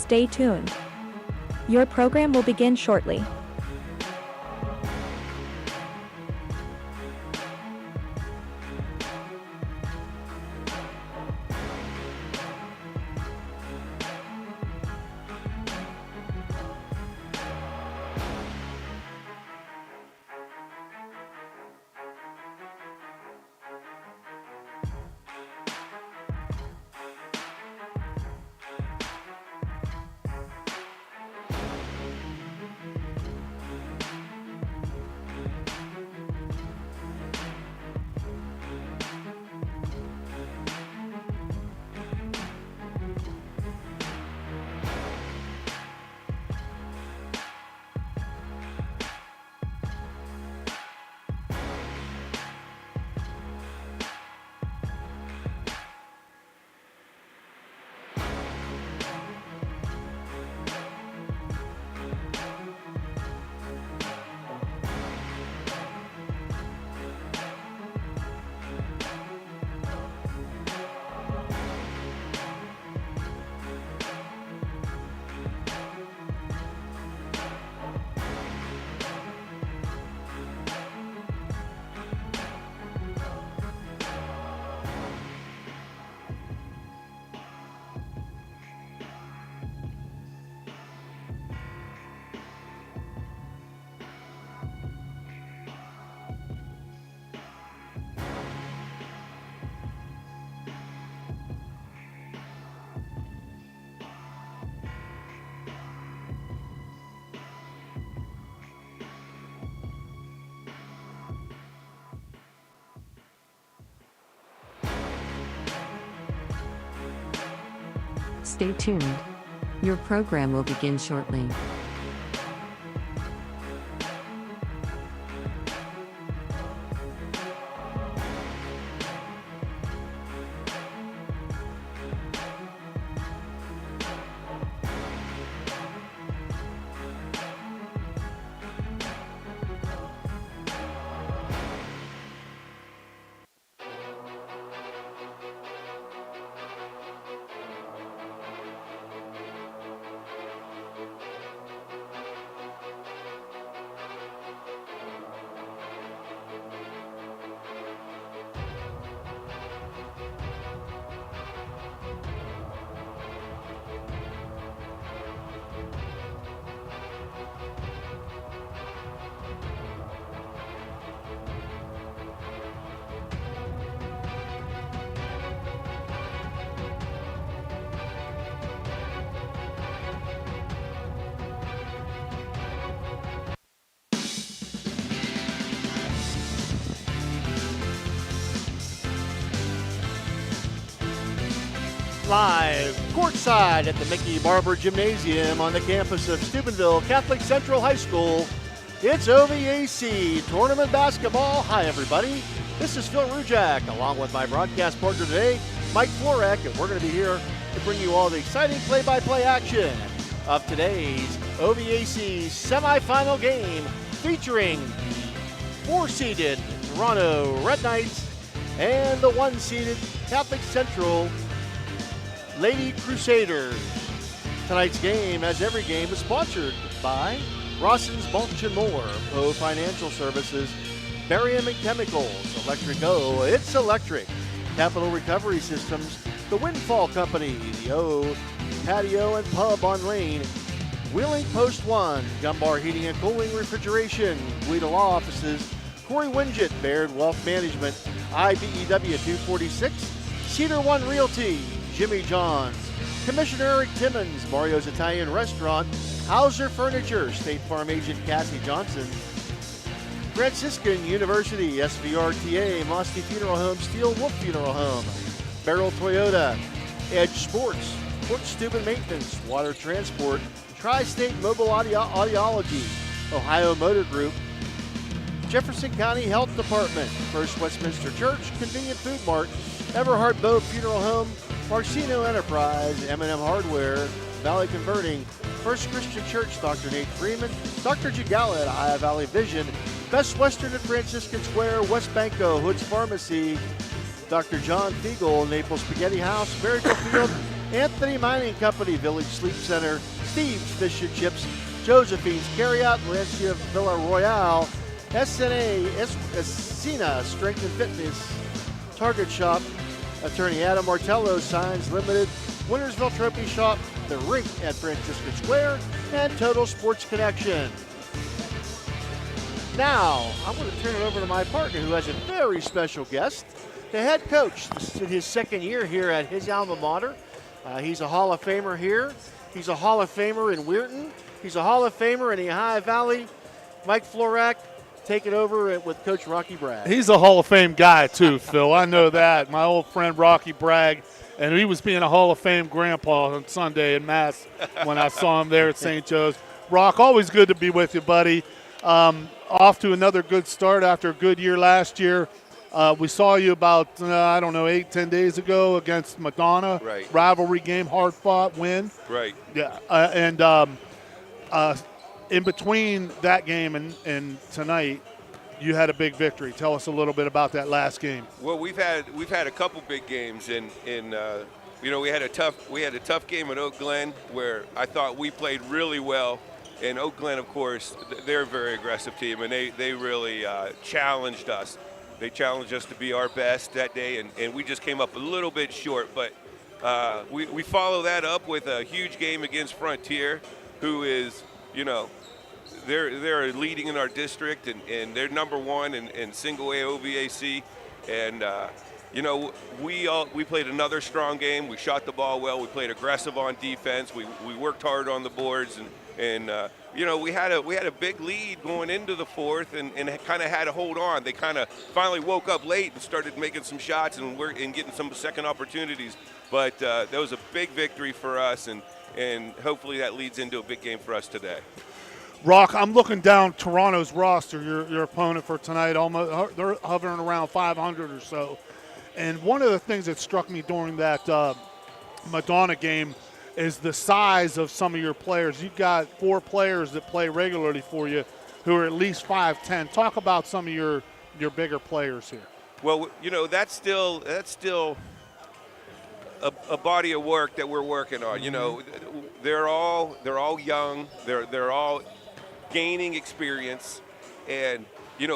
Stay tuned. Your program will begin shortly. Stay tuned. Your program will begin shortly. Live courtside at the Mickey Barber Gymnasium on the campus of Steubenville Catholic Central High School. It's OVAC Tournament Basketball. Hi, everybody. This is Phil Rujak, along with my broadcast partner today, Mike Florek, and we're going to be here to bring you all the exciting play-by-play action of today's OVAC semifinal game featuring the 4-seeded Toronto Red Knights and the 1-seeded Catholic Central Lady Crusaders. Tonight's game, as every game, is sponsored by Rosson's Mulch & More, Poe Financial Services, Barium and Chemicals, Electric O, It's Electric, Capital Recovery Systems, The Windfall Company, The O, Patio and Pub on Lane, Wheeling Post 1, Gumbar Heating and Cooling Refrigeration, Guida Law Offices, Corey Winget, Baird Wealth Management, IBEW 246, Cedar One Realty, Jimmy John's, Commissioner Eric Timmons, Mario's Italian Restaurant, Hauser Furniture, State Farm Agent Cassie Johnson, Franciscan University, SVRTA, Mosty Funeral Home, Steel Wolf Funeral Home, Beryl Toyota, Edge Sports, Port Steuben Maintenance, Water Transport, Tri-State Mobile Audiology, Ohio Motor Group, Jefferson County Health Department, First Westminster Church, Convenient Food Mart, Everhart Bow Funeral Home, Marcino Enterprise, M&M Hardware, Valley Converting, First Christian Church, Dr. Nate Freeman, Dr. Jigala at Ohio Valley Vision, Best Western at Franciscan Square, West Banco, Hood's Pharmacy, Dr. John Fiegel, Naples Spaghetti House, Maryville Field, Anthony Mining Company, Village Sleep Center, Steve's Fish and Chips, Josephine's Carryout, Valencia Villa Royale, Escena Strength and Fitness, Target Shop, Attorney Adam Martello Signs Limited, Wintersville Trophy Shop, The Rink at Franciscan Square, and Total Sports Connection. Now, I'm going to turn it over to my partner who has a very special guest, the head coach. This is his second year here at his alma mater. He's a Hall of Famer here. He's a Hall of Famer in Weirton. He's a Hall of Famer in the Ohio Valley. Mike Florak, take it over with Coach Rocky Bragg. He's a Hall of Fame guy too, Phil. I know that. My old friend Rocky Bragg, and he was being a Hall of Fame grandpa on Sunday in Mass when I saw him there at St. Joe's. Rock, always good to be with you, buddy. Off to another good start after a good year last year. We saw you about, 8-10 days ago against Madonna. Right. Rivalry game, hard-fought win. Right. Yeah, in between that game and tonight, you had a big victory. Tell us a little bit about that last game. Well, we've had a couple big games we had a tough game at Oak Glen where I thought we played really well. And Oak Glen, of course, they're a very aggressive team, and they really challenged us. They challenged us to be our best that day, and we just came up a little bit short. But we follow that up with a huge game against Frontier, who is, they're leading in our district, and they're number one in single A OVAC. And, we played another strong game. We shot the ball well. We played aggressive on defense. We worked hard on the boards, and we had a big lead going into the fourth, and kind of had to hold on. They kind of finally woke up late and started making some shots and getting some second opportunities. But that was a big victory for us, and hopefully that leads into a big game for us today. Rock, I'm looking down Toronto's roster, your opponent for tonight. Almost, they're hovering around 500 or so. And one of the things that struck me during that Madonna game is the size of some of your players. You've got 4 players that play regularly for you who are at least 5'10". Talk about some of your bigger players here. Well, that's still a body of work that we're working on. They're all young. They're all gaining experience, and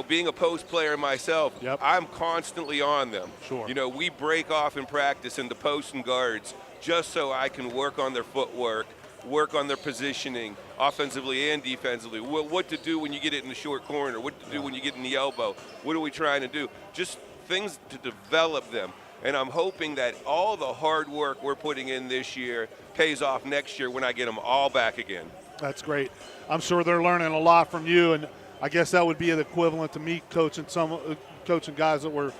being a post player myself, yep. I'm constantly on them. Sure. We break off in practice into posts and guards just so I can work on their footwork, work on their positioning, offensively and defensively. What to do when you get it in the short corner, what to do when you get in the elbow, what are we trying to do? Just things to develop them. And I'm hoping that all the hard work we're putting in this year pays off next year when I get them all back again. That's great. I'm sure they're learning a lot from you, and I guess that would be the equivalent to me coaching guys that were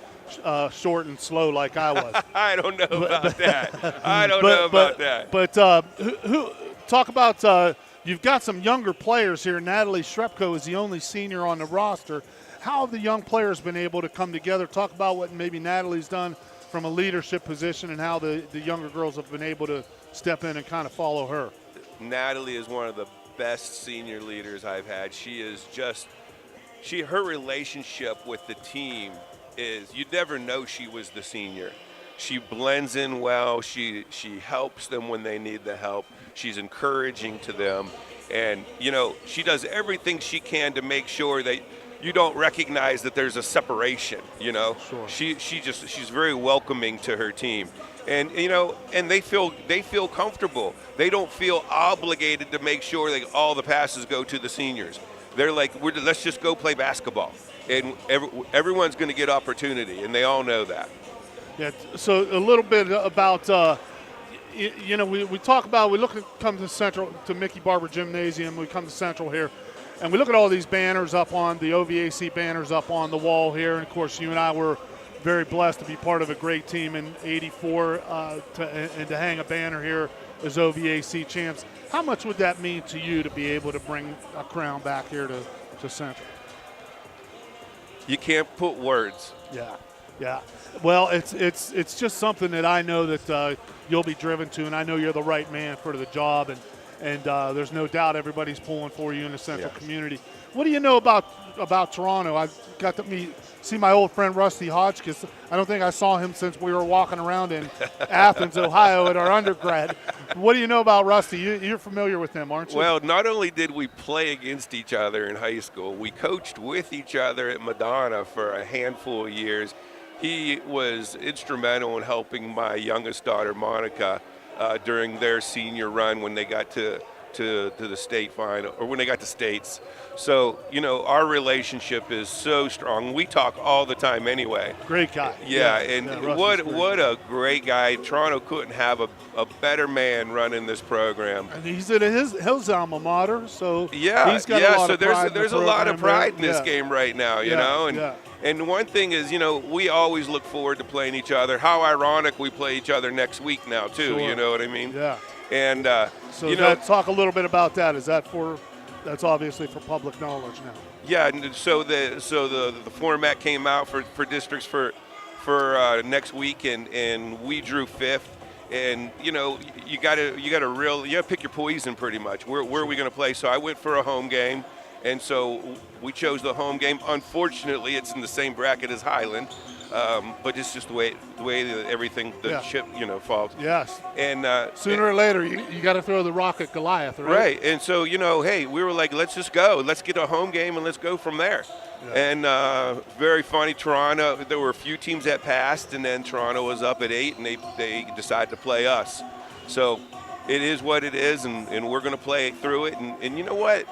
short and slow like I was. I don't know about that. I don't know about that. But who talk about you've got some younger players here. Natalie Shrepko is the only senior on the roster. How have the young players been able to come together? Talk about what maybe Natalie's done from a leadership position and how the younger girls have been able to step in and kind of follow her. Natalie is one of the best senior leaders I've had. Her relationship with the team is, you'd never know she was the senior. She blends in well. She helps them when they need the help. She's encouraging to them. And, she does everything she can to make sure that you don't recognize that there's a separation, Sure. She's very welcoming to her team. And, and they feel comfortable. They don't feel obligated to make sure that all the passes go to the seniors. They're like, let's just go play basketball. And everyone's going to get opportunity, and they all know that. Yeah, so a little bit about, we talk about, come to Central, to Mickey Barber Gymnasium, we come to Central here, and we look at all these banners up on, the OVAC banners up on the wall here, and of course you and I were very blessed to be part of a great team in '84 and to hang a banner here as OVAC champs. How much would that mean to you to be able to bring a crown back here to Central? You can't put words. Yeah. Well, it's just something that I know that you'll be driven to, and I know you're the right man for the job. and there's no doubt everybody's pulling for you in the Central community. What do you know about Toronto? I got to see my old friend Rusty Hodgkiss. I don't think I saw him since we were walking around in Athens, Ohio at our undergrad. What do you know about Rusty? You're familiar with him, aren't you? Well, not only did we play against each other in high school, we coached with each other at Madonna for a handful of years. He was instrumental in helping my youngest daughter, Monica, during their senior run when they got to the state final, or when they got to states. So, our relationship is so strong. We talk all the time anyway. Great guy. Yeah, what a great guy. Toronto couldn't have a better man running this program. And he's at his alma mater, so he's got a lot of pride. So there's a lot of pride in this game right now, you know. And one thing is, we always look forward to playing each other. How ironic we play each other next week now, too. Sure. You know what I mean? Yeah. And talk a little bit about that. That's obviously for public knowledge now. Yeah. And so the format came out for districts for next week, and we drew fifth. And you got to pick your poison pretty much. Where are we going to play? So I went for a home game. And so we chose the home game. Unfortunately, it's in the same bracket as Highland, but it's just the way that everything, chip, falls. Yes. And sooner or later, you got to throw the rock at Goliath, right? Right. And so hey, we were like, let's just go. Let's get a home game and let's go from there. Yeah. And very funny, Toronto. There were a few teams that passed, and then Toronto was up at 8, and they decided to play us. So it is what it is, and we're going to play through it. And you know what?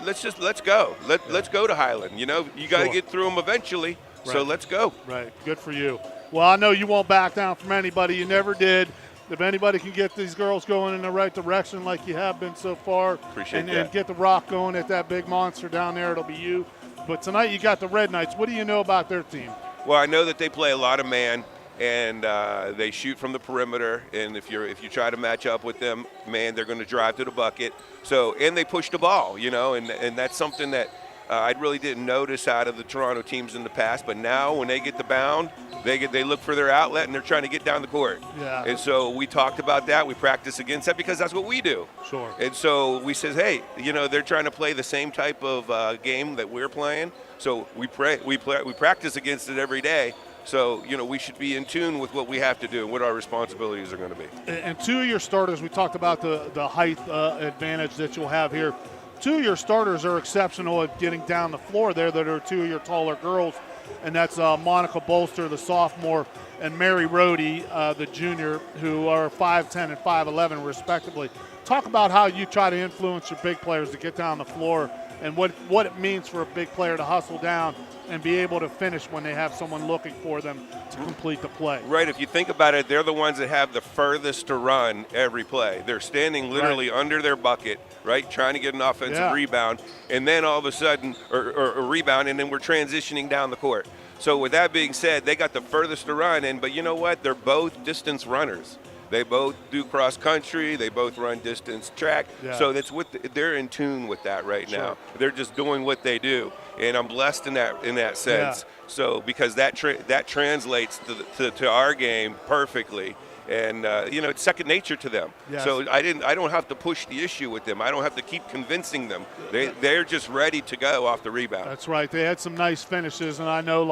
Let's go. Let's go to Highland. You got to get through them eventually. Right. So let's go. Right. Good for you. Well, I know you won't back down from anybody. You never did. If anybody can get these girls going in the right direction like you have been so far, and get the rock going at that big monster down there, it'll be you. But tonight you got the Red Knights. What do you know about their team? Well, I know that they play a lot of man. And they shoot from the perimeter, and if you try to match up with them, man, they're going to drive to the bucket. So, and they push the ball, and that's something that I really didn't notice out of the Toronto teams in the past. But now, when they get the bound, they look for their outlet, and they're trying to get down the court. Yeah. And so we talked about that. We practice against that because that's what we do. Sure. And so we says, hey, they're trying to play the same type of game that we're playing. So we practice against it every day. So, we should be in tune with what we have to do and what our responsibilities are going to be. And two of your starters, we talked about the height advantage that you'll have here. Two of your starters are exceptional at getting down the floor there. That are two of your taller girls, and that's Monica Bolster, the sophomore, and Mary Rohde, the junior, who are 5'10 and 5'11 respectively. Talk about how you try to influence your big players to get down the floor and what it means for a big player to hustle down and be able to finish when they have someone looking for them to complete the play. Right. If you think about it, they're the ones that have the furthest to run every play. They're standing literally under their bucket, right, trying to get an offensive rebound, and then all of a sudden, or a rebound, and then we're transitioning down the court. So with that being said, they got the furthest to run, but you know what? They're both distance runners. They both do cross country. They both run distance track. Yeah. So they're in tune with that right now. They're just doing what they do, and I'm blessed in that sense. Yeah. So because that translates to our game perfectly, and it's second nature to them. Yes. So I don't have to push the issue with them. I don't have to keep convincing them. They're just ready to go off the rebound. That's right. They had some nice finishes, and I know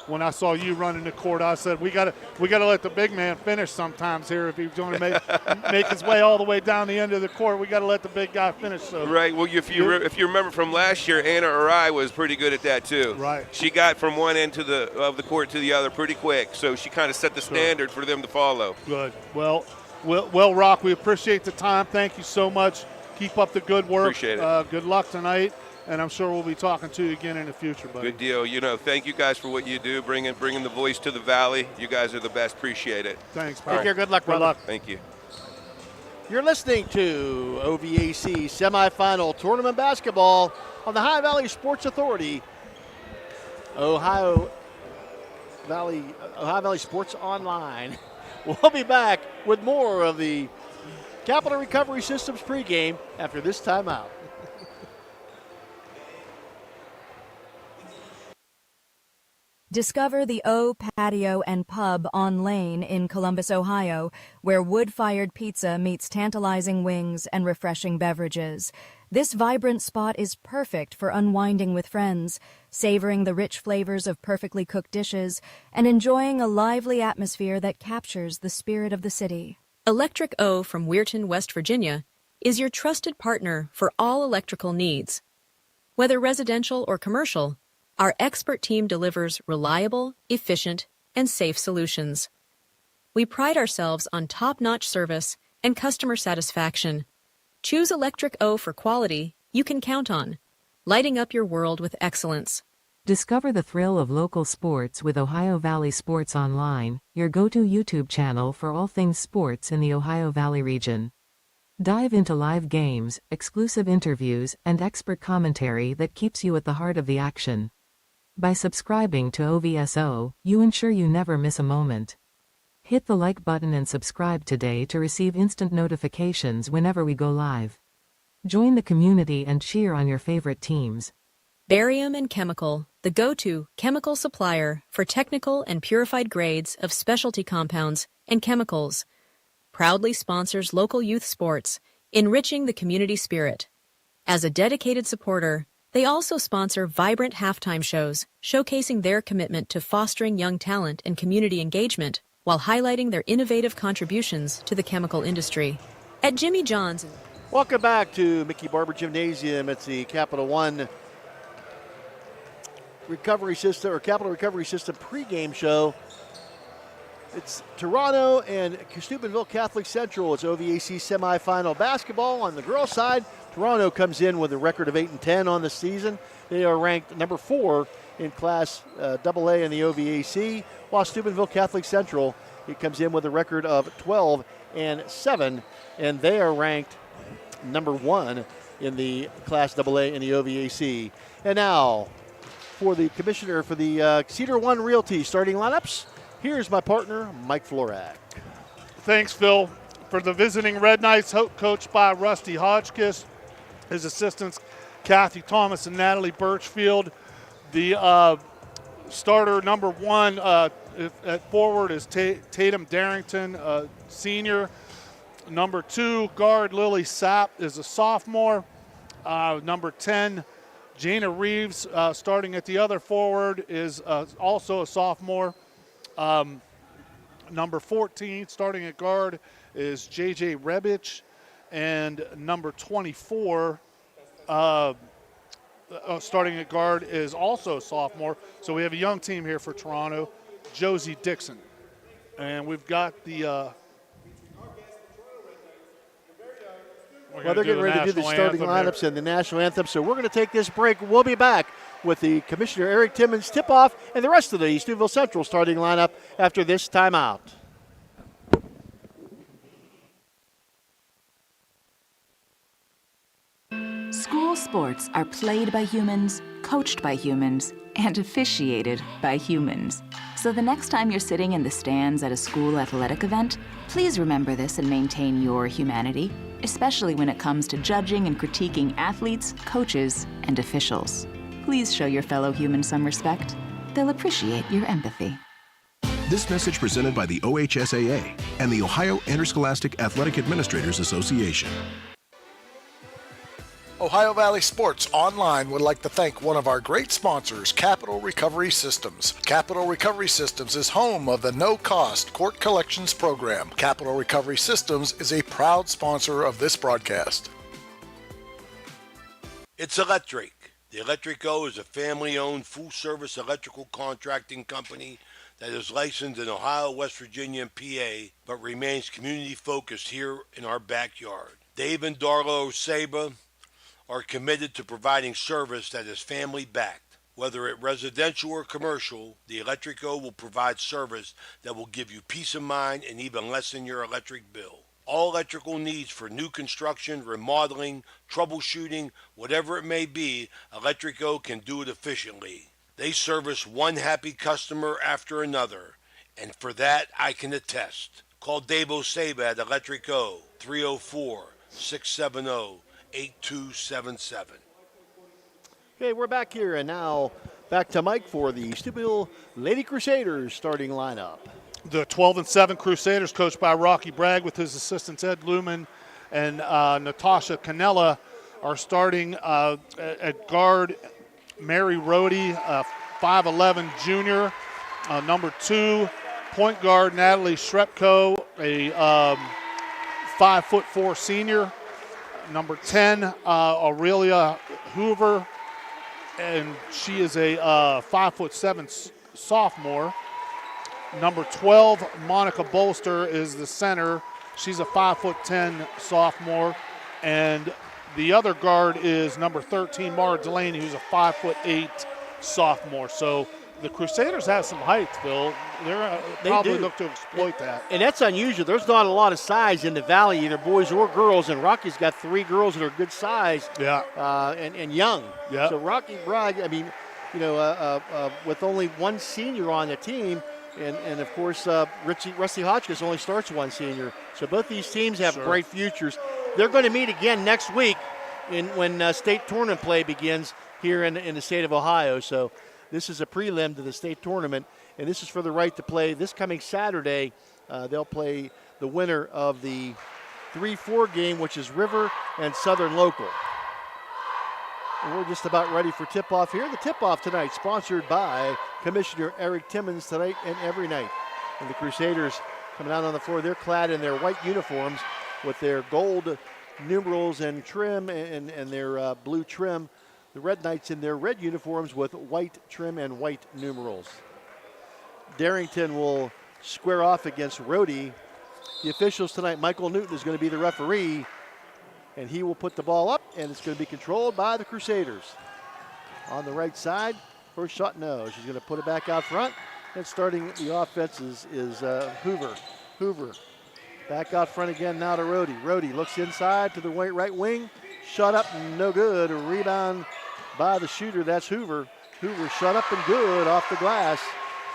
when I saw you running the court, I said we got to let the big man finish sometimes here. If he's going to make his way all the way down the end of the court, we got to let the big guy finish. So right. Well, if you remember from last year, Anna Arai was pretty good at that too. Right. She got from one end of the court to the other pretty quick, so she kind of set the standard for them to follow. Good. Well, Rock, we appreciate the time. Thank you so much. Keep up the good work. Appreciate it. Good luck tonight. And I'm sure we'll be talking to you again in the future, buddy. Good deal. Thank you guys for what you do, bringing the voice to the Valley. You guys are the best. Appreciate it. Thanks, Take care. Good luck, brother. Good luck. Thank you. You're listening to OVAC semifinal tournament basketball on the Ohio Valley Sports Authority, Ohio Valley Sports Online. We'll be back with more of the Capital Recovery Systems pregame after this timeout. Discover the O Patio and Pub on Lane in Columbus, Ohio, where wood-fired pizza meets tantalizing wings and refreshing beverages. This vibrant spot is perfect for unwinding with friends, savoring the rich flavors of perfectly cooked dishes, and enjoying a lively atmosphere that captures the spirit of the city. Electric O from Weirton, West Virginia, is your trusted partner for all electrical needs. Whether residential or commercial, our expert team delivers reliable, efficient, and safe solutions. We pride ourselves on top-notch service and customer satisfaction. Choose Electric O for quality you can count on, lighting up your world with excellence. Discover the thrill of local sports with Ohio Valley Sports Online, your go-to YouTube channel for all things sports in the Ohio Valley region. Dive into live games, exclusive interviews, and expert commentary that keeps you at the heart of the action. By subscribing to OVSO, you ensure you never miss a moment. Hit the like button and subscribe today to receive instant notifications whenever we go live. Join the community and cheer on your favorite teams. Barium and Chemical, the go-to chemical supplier for technical and purified grades of specialty compounds and chemicals, proudly sponsors local youth sports, enriching the community spirit. As a dedicated supporter, they also sponsor vibrant halftime shows, showcasing their commitment to fostering young talent and community engagement, while highlighting their innovative contributions to the chemical industry. At Jimmy John's. Welcome back to Mickey Barber Gymnasium. It's the Capital One Recovery System or Capital Recovery System pregame show. It's Toronto and Steubenville Catholic Central. It's OVAC semifinal basketball on the girls' side. Toronto comes in with a record of 8-10 on the season. They are ranked number 4 in Class AA in the OVAC, while Steubenville Catholic Central, it comes in with a record of 12-7, and they are ranked number 1 in the Class AA in the OVAC. And now, for the commissioner for the Cedar One Realty starting lineups, here's my partner, Mike Florak. Thanks, Phil. For the visiting Red Knights, coached by Rusty Hodgkiss, his assistants, Kathy Thomas and Natalie Birchfield. The starter number 1 at forward is Tatum Darrington, senior. Number 2, guard Lily Sapp is a sophomore. Number 10, Jana Reeves, starting at the other forward, is also a sophomore. Number 14, starting at guard, is J.J. Rebich. And number 24, starting at guard, is also a sophomore. So we have a young team here for Toronto, Josie Dixon. And we've got the... Well, they're getting ready to do the starting lineups and the national anthem. So we're going to take this break. We'll be back with the Commissioner Eric Timmons tip-off and the rest of the Steubenville Central starting lineup after this timeout. School sports are played by humans, coached by humans, and officiated by humans. So the next time you're sitting in the stands at a school athletic event, please remember this and maintain your humanity, especially when it comes to judging and critiquing athletes, coaches, and officials. Please show your fellow humans some respect. They'll appreciate your empathy. This message presented by the OHSAA and the Ohio Interscholastic Athletic Administrators Association. Ohio Valley Sports Online would like to thank one of our great sponsors, Capital Recovery Systems. Capital Recovery Systems is home of the no-cost court collections program. Capital Recovery Systems is a proud sponsor of this broadcast. It's Electric. The Electric O is a family-owned full-service electrical contracting company that is licensed in Ohio, West Virginia, and PA, but remains community-focused here in our backyard. Dave and Darla Oseba are committed to providing service that is family-backed. Whether it residential or commercial, the Electric O will provide service that will give you peace of mind and even lessen your electric bill. All electrical needs for new construction, remodeling, troubleshooting, whatever it may be, Electric O can do it efficiently. They service one happy customer after another, and for that I can attest. Call Dave Oseba at Electric O, 304-670-8277. Okay, we're back here, and now back to Mike for the Steubenville Lady Crusaders starting lineup. The 12-7 Crusaders, coached by Rocky Bragg with his assistants Ed Lumen and Natasha Canella, are starting at guard. Mary Rohde, 5'11 junior. Number 2, point guard Natalie Shrepko, a 5'4" senior. Number 10, Aurelia Hoover, and she is a 5'7" sophomore. Number 12, Monica Bolster, is the center. She's a 5'10" sophomore. And the other guard is number 13, Mara Delaney, who's a 5'8" sophomore. So the Crusaders have some height, Phil. They probably look to exploit that. And that's unusual. There's not a lot of size in the Valley, either boys or girls, and Rocky's got 3 girls that are good size and young. Yeah. So Rocky Bragg, I mean, with only 1 senior on the team, and of course, Rusty Hotchkiss only starts 1 senior. So both these teams have bright futures. They're going to meet again next week when state tournament play begins here in the state of Ohio. So this is a prelim to the state tournament, and this is for the right to play this coming Saturday. They'll play the winner of the 3-4 game, which is River and Southern Local. And we're just about ready for tip-off here. The tip-off tonight sponsored by Commissioner Eric Timmons tonight and every night. And the Crusaders coming out on the floor. They're clad in their white uniforms with their gold numerals and trim and their blue trim. The Red Knights in their red uniforms with white trim and white numerals. Darrington will square off against Rohde. The officials tonight, Michael Newton is going to be the referee, and he will put the ball up, and it's going to be controlled by the Crusaders. On the right side, first shot, no. She's going to put it back out front, and starting the offense is Hoover. Hoover back out front again now to Rohde. Rohde looks inside to the right wing. Shot up, no good. A rebound by the shooter, that's Hoover. Hoover shot up and good off the glass.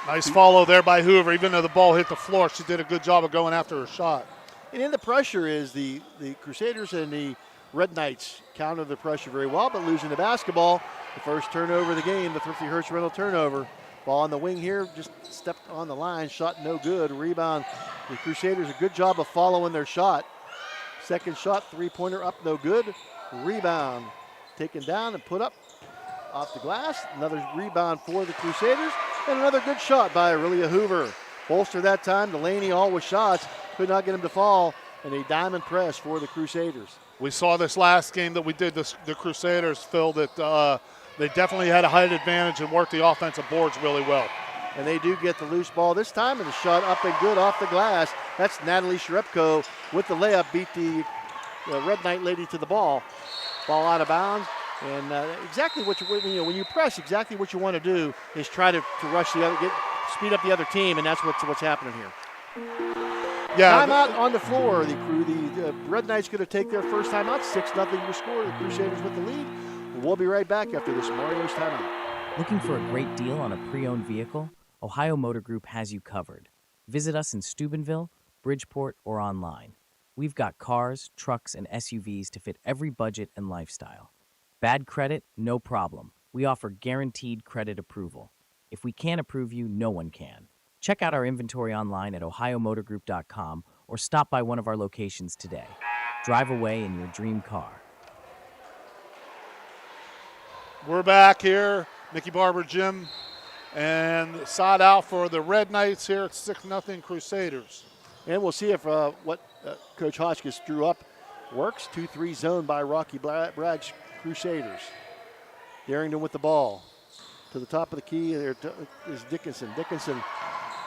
Nice follow there by Hoover. Even though the ball hit the floor, she did a good job of going after her shot. And in the pressure is the Crusaders and the Red Knights counter the pressure very well, but losing the basketball. The first turnover of the game, the Thrifty Hirsch rental turnover. Ball on the wing here, just stepped on the line, shot no good. Rebound. The Crusaders, a good job of following their shot. Second shot, 3-pointer up, no good. Rebound. Taken down and put up off the glass. Another rebound for the Crusaders. And another good shot by Aurelia Hoover. Bolster that time. Delaney all with shots. Could not get him to fall. And a diamond press for the Crusaders. We saw this last game that we did, the Crusaders, Phil, that they definitely had a height advantage and worked the offensive boards really well. And they do get the loose ball this time, and the shot up and good off the glass. That's Natalie Shrepko with the layup, beat the Red Knight lady to the ball. Ball out of bounds. And exactly what when you press, exactly what you want to do is try to rush the other, speed up the other team, and that's what's happening here. Yeah. Timeout on the floor. The Red Knights going to take their first timeout. 6-0 your score. The Crusaders with the lead. We'll be right back after this Mario's timeout. Looking for a great deal on a pre-owned vehicle? Ohio Motor Group has you covered. Visit us in Steubenville, Bridgeport, or online. We've got cars, trucks, and SUVs to fit every budget and lifestyle. Bad credit? No problem. We offer guaranteed credit approval. If we can't approve you, no one can. Check out our inventory online at ohiomotorgroup.com or stop by one of our locations today. Drive away in your dream car. We're back here, Mickey Barber Gym, and side out for the Red Knights here at 6-0 Crusaders. And we'll see if what Coach Hotchkiss drew up works. 2-3 zone by Rocky Bragg's Crusaders. Darrington with the ball. To the top of the key there is Dickinson. Dickinson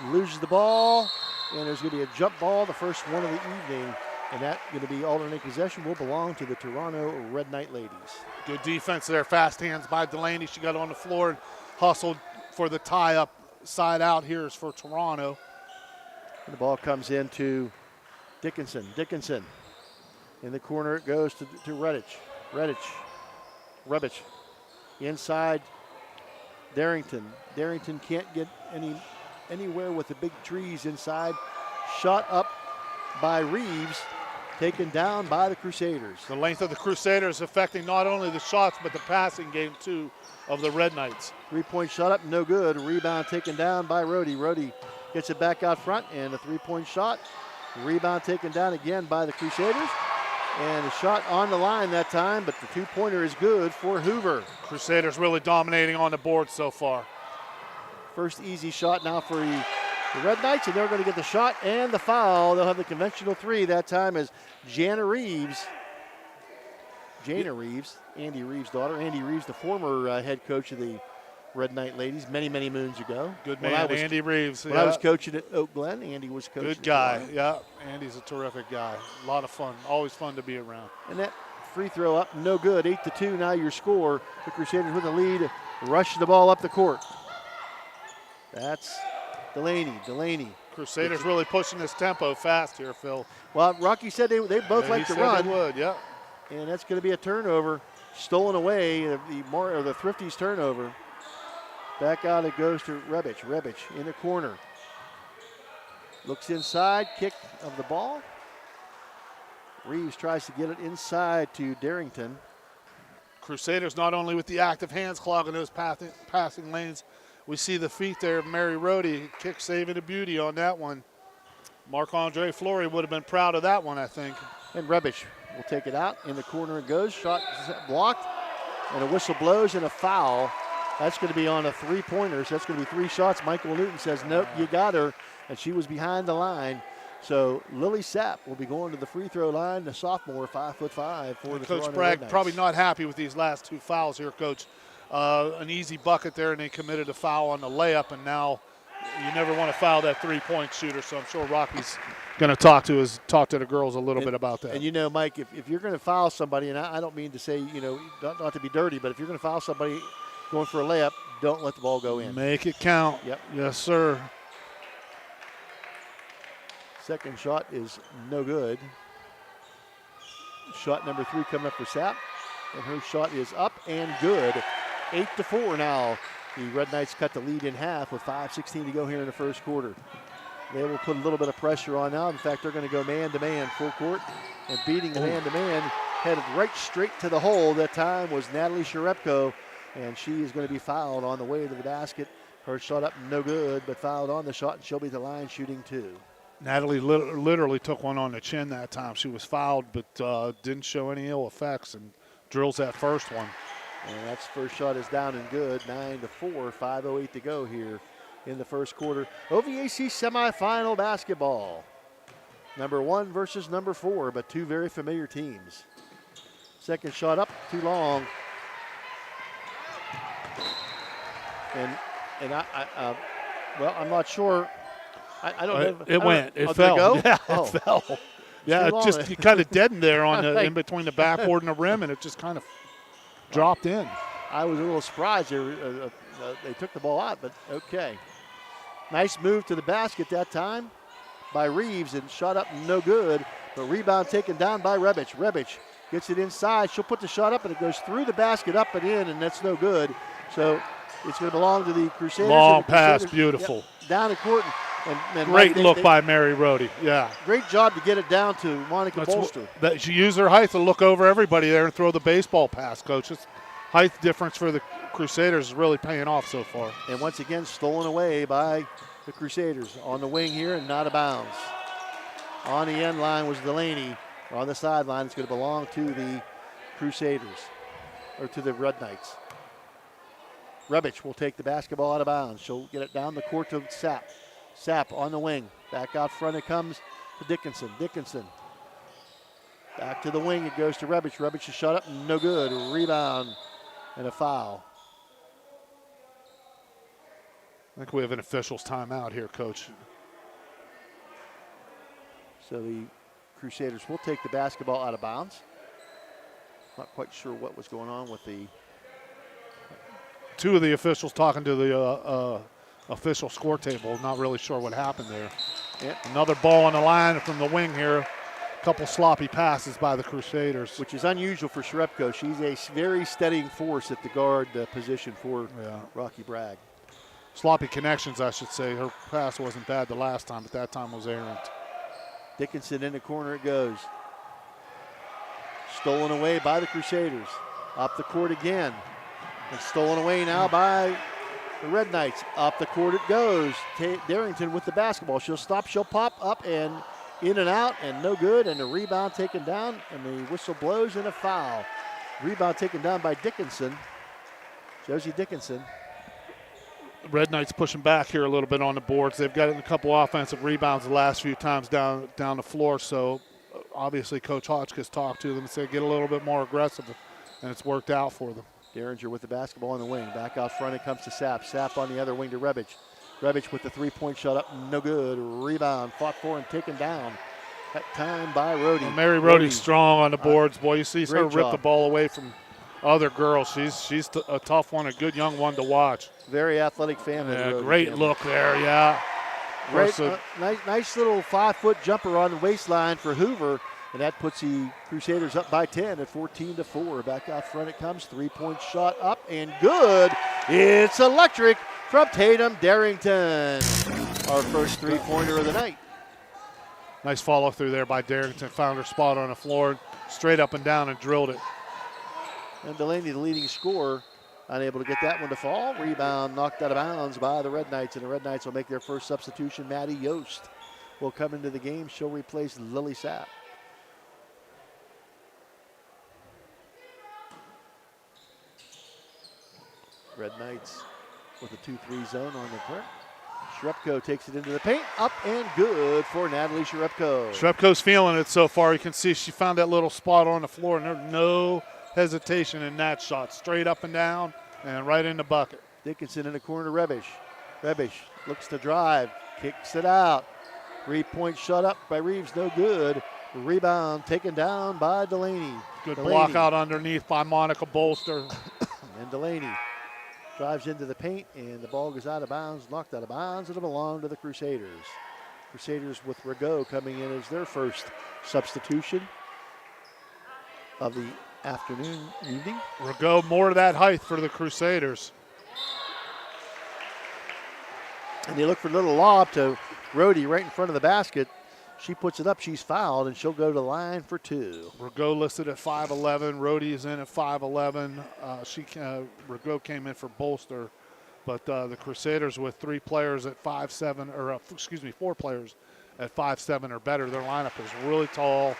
loses the ball, and there's going to be a jump ball, the first one of the evening, and that going to be alternating possession will belong to the Toronto Red Knight ladies. Good defense there, fast hands by Delaney. She got on the floor and hustled for the tie-up. Side out here is for Toronto. And the ball comes into Dickinson. Dickinson. In the corner it goes to Redditch. Rebbich. Inside Darrington. Darrington can't get anywhere with the big trees inside. Shot up by Reeves. taken down by the Crusaders. The length of the Crusaders affecting not only the shots but the passing game too of the Red Knights. 3-point shot up, no good. Rebound taken down by Rhodey. Rhodey gets it back out front, and a 3-point shot. Rebound taken down again by the Crusaders. And a shot on the line that time, but the 2-pointer is good for Hoover. Crusaders really dominating on the board so far. First easy shot now for the Red Knights, and they're going to get the shot and the foul. They'll have the conventional 3 that time as Jana Reeves, Andy Reeves' daughter. Andy Reeves, the former head coach of the Red Knight ladies many, many moons ago. Good man, Andy Reeves. When I was coaching at Oak Glen, Andy was coaching. Good guy, yeah. Andy's a terrific guy. A lot of fun, always fun to be around. And that free throw up, no good. 8-2 now your score. The Crusaders with the lead, rush the ball up the court. That's Delaney. Crusaders really pushing this tempo fast here, Phil. Well, Rocky said they both like to run. They would, yeah. And that's going to be a turnover, stolen away, the Thrifties' turnover. Back out it goes to Rebic. Rebic in the corner. Looks inside, kick of the ball. Reeves tries to get it inside to Darrington. Crusaders not only with the active hands clogging those passing lanes. We see the feet there of Mary Rhodey. Kick saving a beauty on that one. Marc-Andre Fleury would have been proud of that one, I think. And Rebic will take it out. In the corner it goes. Shot blocked. And a whistle blows and a foul. That's going to be on a 3-pointer. So that's going to be 3 shots. Michael Newton says, nope, you got her. And she was behind the line. So Lily Sapp will be going to the free throw line, the sophomore, 5'5" for the Coach Bragg probably not happy with these last 2 fouls here, Coach. An easy bucket there, and they committed a foul on the layup, and now you never want to foul that 3-point shooter, so I'm sure Rocky's going to talk to the girls a little bit about that. And, Mike, if you're going to foul somebody, and I don't mean to say, not to be dirty, but if you're going to foul somebody going for a layup, don't let the ball go in. Make it count. Yep. Yes, sir. Second shot is no good. Shot number 3 coming up for Sapp, and her shot is up and good. 8-4 now. The Red Knights cut the lead in half with 5:16 to go here in the first quarter. They will put a little bit of pressure on now. In fact, they're going to go man-to-man full court, and beating the man-to-man, headed right straight to the hole. That time was Natalie Sharepko, and she is going to be fouled on the way to the basket. Her shot up no good, but fouled on the shot, and she'll be at the line shooting 2. Natalie literally took one on the chin that time. She was fouled, but didn't show any ill effects, and drills that first one. And that's first shot is down and good. 9-4, 5:08 to go here in the first quarter. OVAC semifinal basketball. Number 1 versus number 4, but 2 very familiar teams. Second shot up, too long. And I'm not sure. I don't know. It went. It Did fell. it go? Yeah, oh. it fell. Yeah, it just kind of deadened there on the in between the backboard and the rim, and it just kind of dropped in. I was a little surprised. They took the ball out, but okay. Nice move to the basket that time by Reeves, and shot up no good. But rebound taken down by Rebic. Rebic gets it inside. She'll put the shot up, and it goes through the basket up and in, and that's no good. So it's going to belong to the Crusaders. Long pass, beautiful. Yep, down the court. And great look by Mary Rhodey. Yeah. Great job to get it down to Monica Bolster. She used her height to look over everybody there and throw the baseball pass, Coach. This height difference for the Crusaders is really paying off so far. And once again, stolen away by the Crusaders. On the wing here and not a bounds. On the end line was Delaney. On the sideline, it's going to belong to the Crusaders, or to the Red Knights. Rebic will take the basketball out of bounds. She'll get it down the court to Sapp. Sapp on the wing. Back out front it comes to Dickinson. Dickinson. Back to the wing. It goes to Rebic. Rebic is shot up. No good. Rebound and a foul. I think we have an official's timeout here, Coach. So the Crusaders will take the basketball out of bounds. Not quite sure what was going on with the... 2 of the officials talking to the official score table. Not really sure what happened there. Yep. Another ball on the line from the wing here. A couple sloppy passes by the Crusaders. Which is unusual for Sharepko. She's a very steadying force at the guard position for Rocky Bragg. Sloppy connections, I should say. Her pass wasn't bad the last time, but that time was errant. Dickinson in the corner it goes. Stolen away by the Crusaders. Up the court again. And stolen away now by the Red Knights. Up the court it goes. Darrington with the basketball. She'll stop, she'll pop up and in and out, and no good. And the rebound taken down, and the whistle blows and a foul. Rebound taken down by Dickinson. Josie Dickinson. Red Knights pushing back here a little bit on the boards. They've gotten a couple offensive rebounds the last few times down the floor, so obviously Coach Hotchkiss talked to them and said get a little bit more aggressive, and it's worked out for them. Derringer with the basketball on the wing. Back out front it comes to Sapp. Sapp on the other wing to Rebic. Rebic with the three-point shot up, no good. Rebound, fought for and taken down. That time by Rhodey. Well, Mary Rhodey's strong on the boards, boy. You see her rip the ball away from other girls. She's a tough one, a good young one to watch. Very athletic family. Yeah, great look there, yeah. Great, nice little 5-foot jumper on the waistline for Hoover, and that puts the Crusaders up by 10 at 14-4. Back out front it comes, three-point shot up and good. It's electric from Tatum Darrington. Our first three-pointer of the night. Nice follow through there by Darrington. Found her spot on the floor, straight up and down and drilled it. And Delaney, the leading scorer, unable to get that one to fall. Rebound knocked out of bounds by the Red Knights, and the Red Knights will make their first substitution. Maddie Yost will come into the game. She'll replace Lily Sapp. Red Knights with a 2-3 zone on the print. Shrepko takes it into the paint. Up and good for Natalie Shrepko. Shrepko's feeling it so far. You can see she found that little spot on the floor, and there's no hesitation in that shot. Straight up and down and right in the bucket. Dickinson in the corner to Rebish. Rebish looks to drive, kicks it out. 3-point shot up by Reeves, no good. Rebound taken down by Delaney. Good block out underneath by Monica Bolster. And Delaney drives into the paint, and the ball goes out of bounds, knocked out of bounds. It'll belong to the Crusaders. Crusaders with Rigaud coming in as their first substitution of the afternoon, evening. Rigaud, more of that height for the Crusaders. And they look for a little lob to Rhodey right in front of the basket. She puts it up, she's fouled, and she'll go to the line for two. Rigaud listed at 5'11". Rhodey is in at 5'11". Rigaud came in for Bolster, but the Crusaders with 4 players at 5'7", at 5'7" or better. Their lineup is really tall,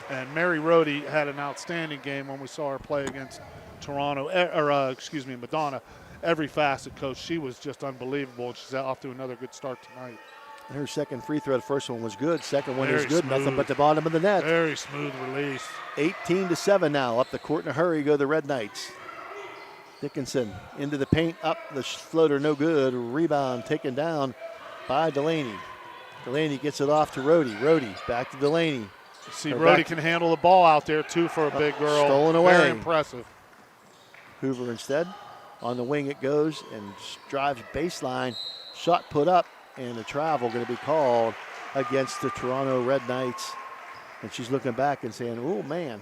and Mary Rhodey had an outstanding game when we saw her play against Madonna. Every facet, Coach, she was just unbelievable, and she's off to another good start tonight. Her second free throw, the first one was good. Second one Very is good. smooth. Nothing but the bottom of the net. Very smooth release. 18-7 now. Up the court in a hurry go the Red Knights. Dickinson into the paint. Up the floater, no good. Rebound taken down by Delaney. Delaney gets it off to Rhodey. Rhodey back to Delaney. See, Rhodey can handle the ball out there, too, for a big girl. Stolen away. Very impressive. Hoover instead. On the wing it goes and drives baseline. Shot put up. And the travel going to be called against the Toronto Red Knights. And she's looking back and saying, oh, man.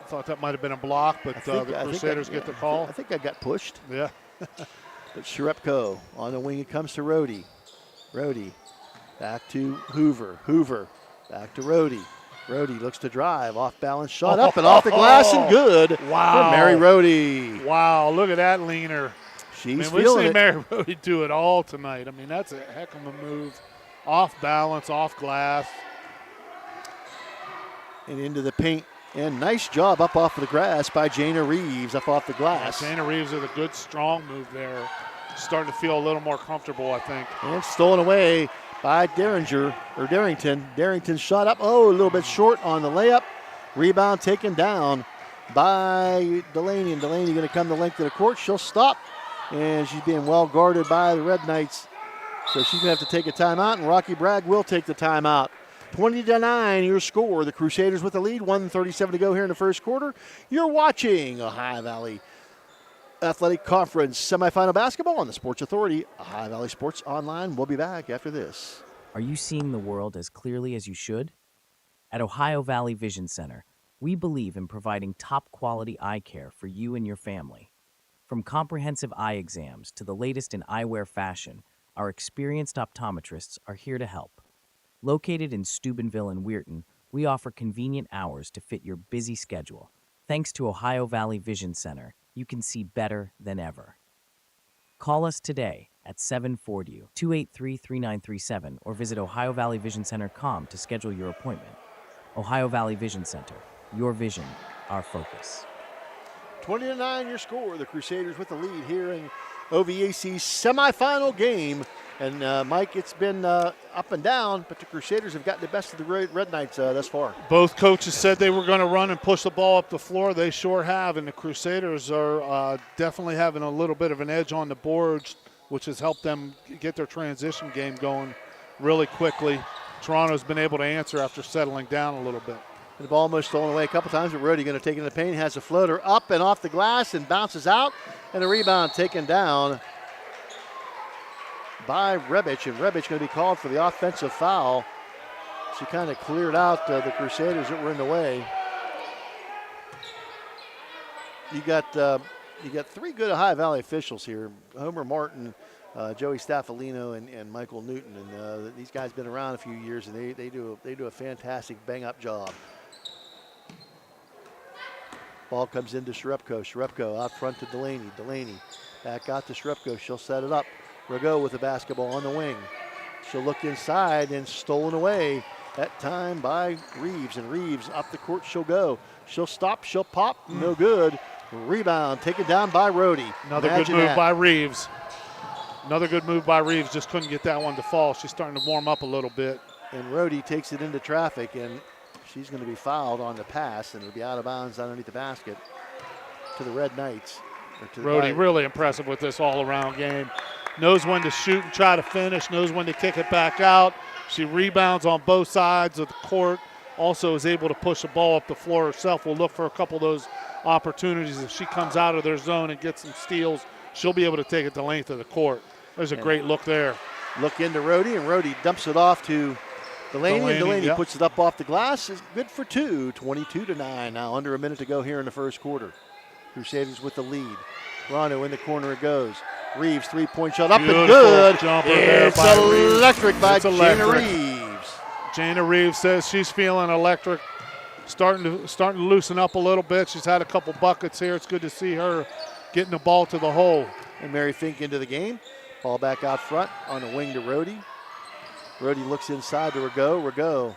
I thought that might have been a block, but the Crusaders get the call. I think I got pushed. Yeah. But Shrepko on the wing, it comes to Rhodey. Rhodey back to Hoover. Hoover back to Rhodey. Rhodey looks to drive, off balance, shot up and off the glass and good for Mary Rhodey. Wow, look at that leaner. She's feeling feeling it. it. Mary Rhodey do it all tonight. I mean, that's a heck of a move. Off balance, off glass. And into the paint. And nice job up off of the grass by Jana Reeves up off the glass. Yeah, Jana Reeves with a good, strong move there. Starting to feel a little more comfortable, I think. And stolen away by Darrington. Darrington's shot up. Oh, a little bit short on the layup. Rebound taken down by Delaney. And Delaney going to come the length of the court. She'll stop. And she's being well guarded by the Red Knights. So she's going to have to take a timeout, and Rocky Bragg will take the timeout. 20-9, your score. The Crusaders with the lead. 1:37 to go here in the first quarter. You're watching Ohio Valley Athletic Conference semifinal basketball on the Sports Authority. Ohio Valley Sports Online. We'll be back after this. Are you seeing the world as clearly as you should? At Ohio Valley Vision Center, we believe in providing top-quality eye care for you and your family. From comprehensive eye exams to the latest in eyewear fashion, our experienced optometrists are here to help. Located in Steubenville and Weirton, we offer convenient hours to fit your busy schedule. Thanks to Ohio Valley Vision Center, you can see better than ever. Call us today at 740-283-3937 or visit OhioValleyVisionCenter.com to schedule your appointment. Ohio Valley Vision Center, your vision, our focus. 20-9 your score. The Crusaders with the lead here in OVAC's semifinal game. And Mike, it's been up and down, but the Crusaders have gotten the best of the Red Knights thus far. Both coaches said they were going to run and push the ball up the floor. They sure have, and the Crusaders are definitely having a little bit of an edge on the boards, which has helped them get their transition game going really quickly. Toronto's been able to answer after settling down a little bit. The ball almost stolen away a couple times, but Rhodey going to take it in the paint. Has a floater up and off the glass and bounces out, and a rebound taken down by Rebic, and Rebic going to be called for the offensive foul. She kind of cleared out the Crusaders that were in the way. You got three good Ohio Valley officials here: Homer Martin, Joey Staffolino, and Michael Newton. And these guys have been around a few years, and they do a fantastic bang-up job. Ball comes into Shrepko. Shrepko out front to Delaney. Delaney back out to Shrepko. She'll set it up. Rago with the basketball on the wing. She'll look inside and stolen away that time by Reeves. And Reeves up the court she'll go. She'll stop, she'll pop, no good. Rebound taken down by Rhodey. Another good move by Reeves. Another good move by Reeves. Just couldn't get that one to fall. She's starting to warm up a little bit. And Rhodey takes it into traffic, and she's going to be fouled on the pass, and it'll be out of bounds underneath the basket to the Red Knights. Rhodey really impressive with this all-around game. Knows when to shoot and try to finish, knows when to kick it back out. She rebounds on both sides of the court. Also is able to push the ball up the floor herself. We'll look for a couple of those opportunities. If she comes out of their zone and gets some steals, she'll be able to take it the length of the court. There's a great look there. Look into Rhodey, and Rhodey dumps it off to Delaney, and Delaney puts it up off the glass. Is good for two, 22-9. Now under a minute to go here in the first quarter. Crusaders with the lead. Toronto in the corner it goes. Reeves, three-point shot up and good. It's electric by Jana Reeves. Jana Reeves says she's feeling electric, starting to loosen up a little bit. She's had a couple buckets here. It's good to see her getting the ball to the hole. And Mary Fink into the game. Ball back out front on the wing to Rhodey. Rhodey looks inside to Rago.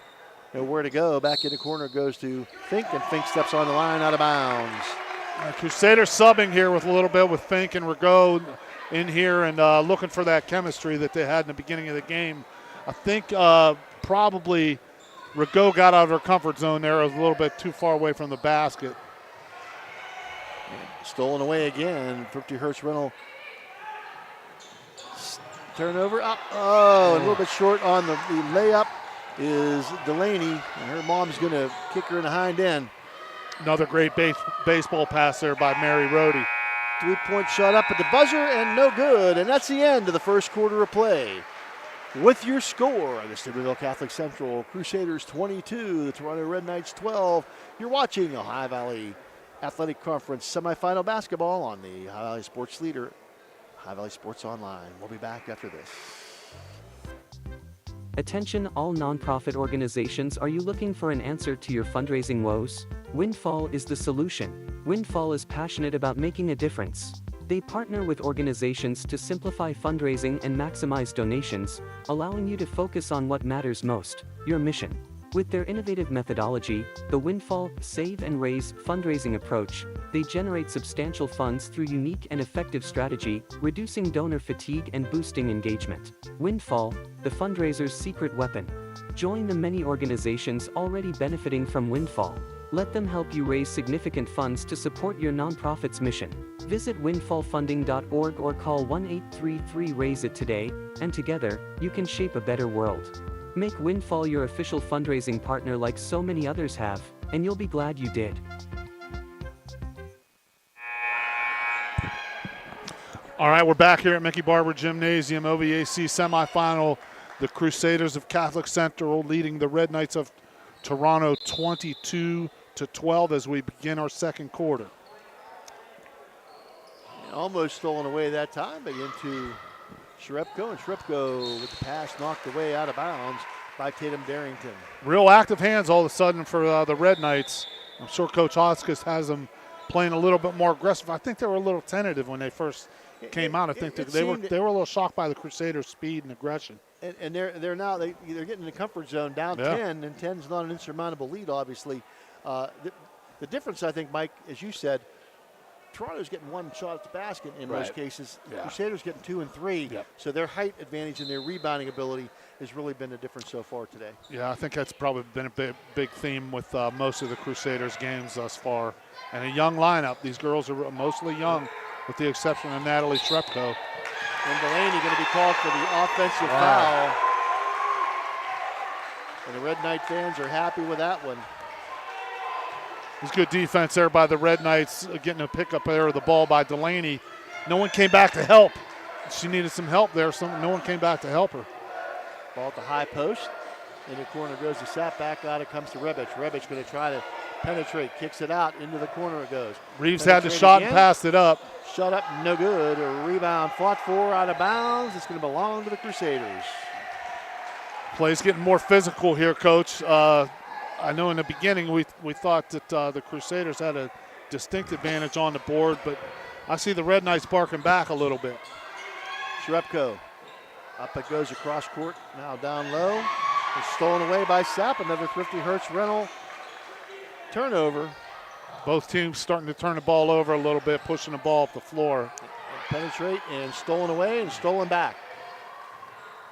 Nowhere to go. Back in the corner goes to Fink, and Fink steps on the line out of bounds. Crusaders subbing here with a little bit with Fink and Rago in here, and looking for that chemistry that they had in the beginning of the game. I think probably Rago got out of her comfort zone there. It was a little bit too far away from the basket. Stolen away again. 50 Hertz rental. Turnover up. Oh, a little bit short on the layup is Delaney, and her mom's going to kick her in the hind end. Another great baseball pass there by Mary Rhodey. Three-point shot up at the buzzer and no good. And that's the end of the first quarter of play. With your score, the Steubenville Catholic Central Crusaders 22, the Toronto Red Knights 12. You're watching Ohio Valley Athletic Conference semifinal basketball on the Ohio Valley Sports Leader, Ohio Valley Sports Online. We'll be back after this. Attention all nonprofit organizations, are you looking for an answer to your fundraising woes? Windfall is the solution. Windfall is passionate about making a difference. They partner with organizations to simplify fundraising and maximize donations, allowing you to focus on what matters most, your mission. With their innovative methodology, the Windfall Save and Raise fundraising approach, they generate substantial funds through unique and effective strategy, reducing donor fatigue and boosting engagement. Windfall, the fundraiser's secret weapon. Join the many organizations already benefiting from Windfall. Let them help you raise significant funds to support your nonprofit's mission. Visit windfallfunding.org or call 1-833-RAISE-IT today, and together, you can shape a better world. Make Windfall your official fundraising partner like so many others have, and you'll be glad you did. All right, we're back here at Mickey Barber Gymnasium, OVAC semifinal. The Crusaders of Catholic Central leading the Red Knights of Toronto 22-12 as we begin our second quarter. Almost stolen away that time, but into Shrepko, and Shrepko with the pass knocked away out of bounds by Tatum Darrington. Real active hands all of a sudden for the Red Knights. I'm sure Coach Hotchkiss has them playing a little bit more aggressive. I think they were a little tentative when they first came out. I think they were a little shocked by the Crusaders' speed and aggression. And they're now they're getting in the comfort zone down 10, and 10's not an insurmountable lead, obviously. The difference, I think, Mike, as you said, Toronto's getting one shot at the basket in most cases. The Crusaders getting 2 and 3. So their height advantage and their rebounding ability has really been the difference so far today. Yeah, I think that's probably been a big theme with most of the Crusaders games thus far. And a young lineup. These girls are mostly young, with the exception of Natalie Shrepko. And Delaney going to be called for the offensive foul. And the Red Knight fans are happy with that one. It was good defense there by the Red Knights, getting a pickup there of the ball by Delaney. No one came back to help. She needed some help there, so no one came back to help her. Ball at the high post. In the corner goes to Sapp. Back out it comes to Rebic. Rebic going to try to penetrate. Kicks it out. Into the corner it goes. Reeves had the shot and passed it up. Shot up, no good. A rebound fought for, out of bounds. It's going to belong to the Crusaders. Play's getting more physical here, Coach. I know in the beginning we thought that the Crusaders had a distinct advantage on the board, but I see the Red Knights barking back a little bit. Shrepko. Up it goes across court. Now down low. It's stolen away by Sapp. Another Thrifty Hertz rental. Turnover. Both teams starting to turn the ball over a little bit, pushing the ball up the floor. Penetrate and stolen away and stolen back.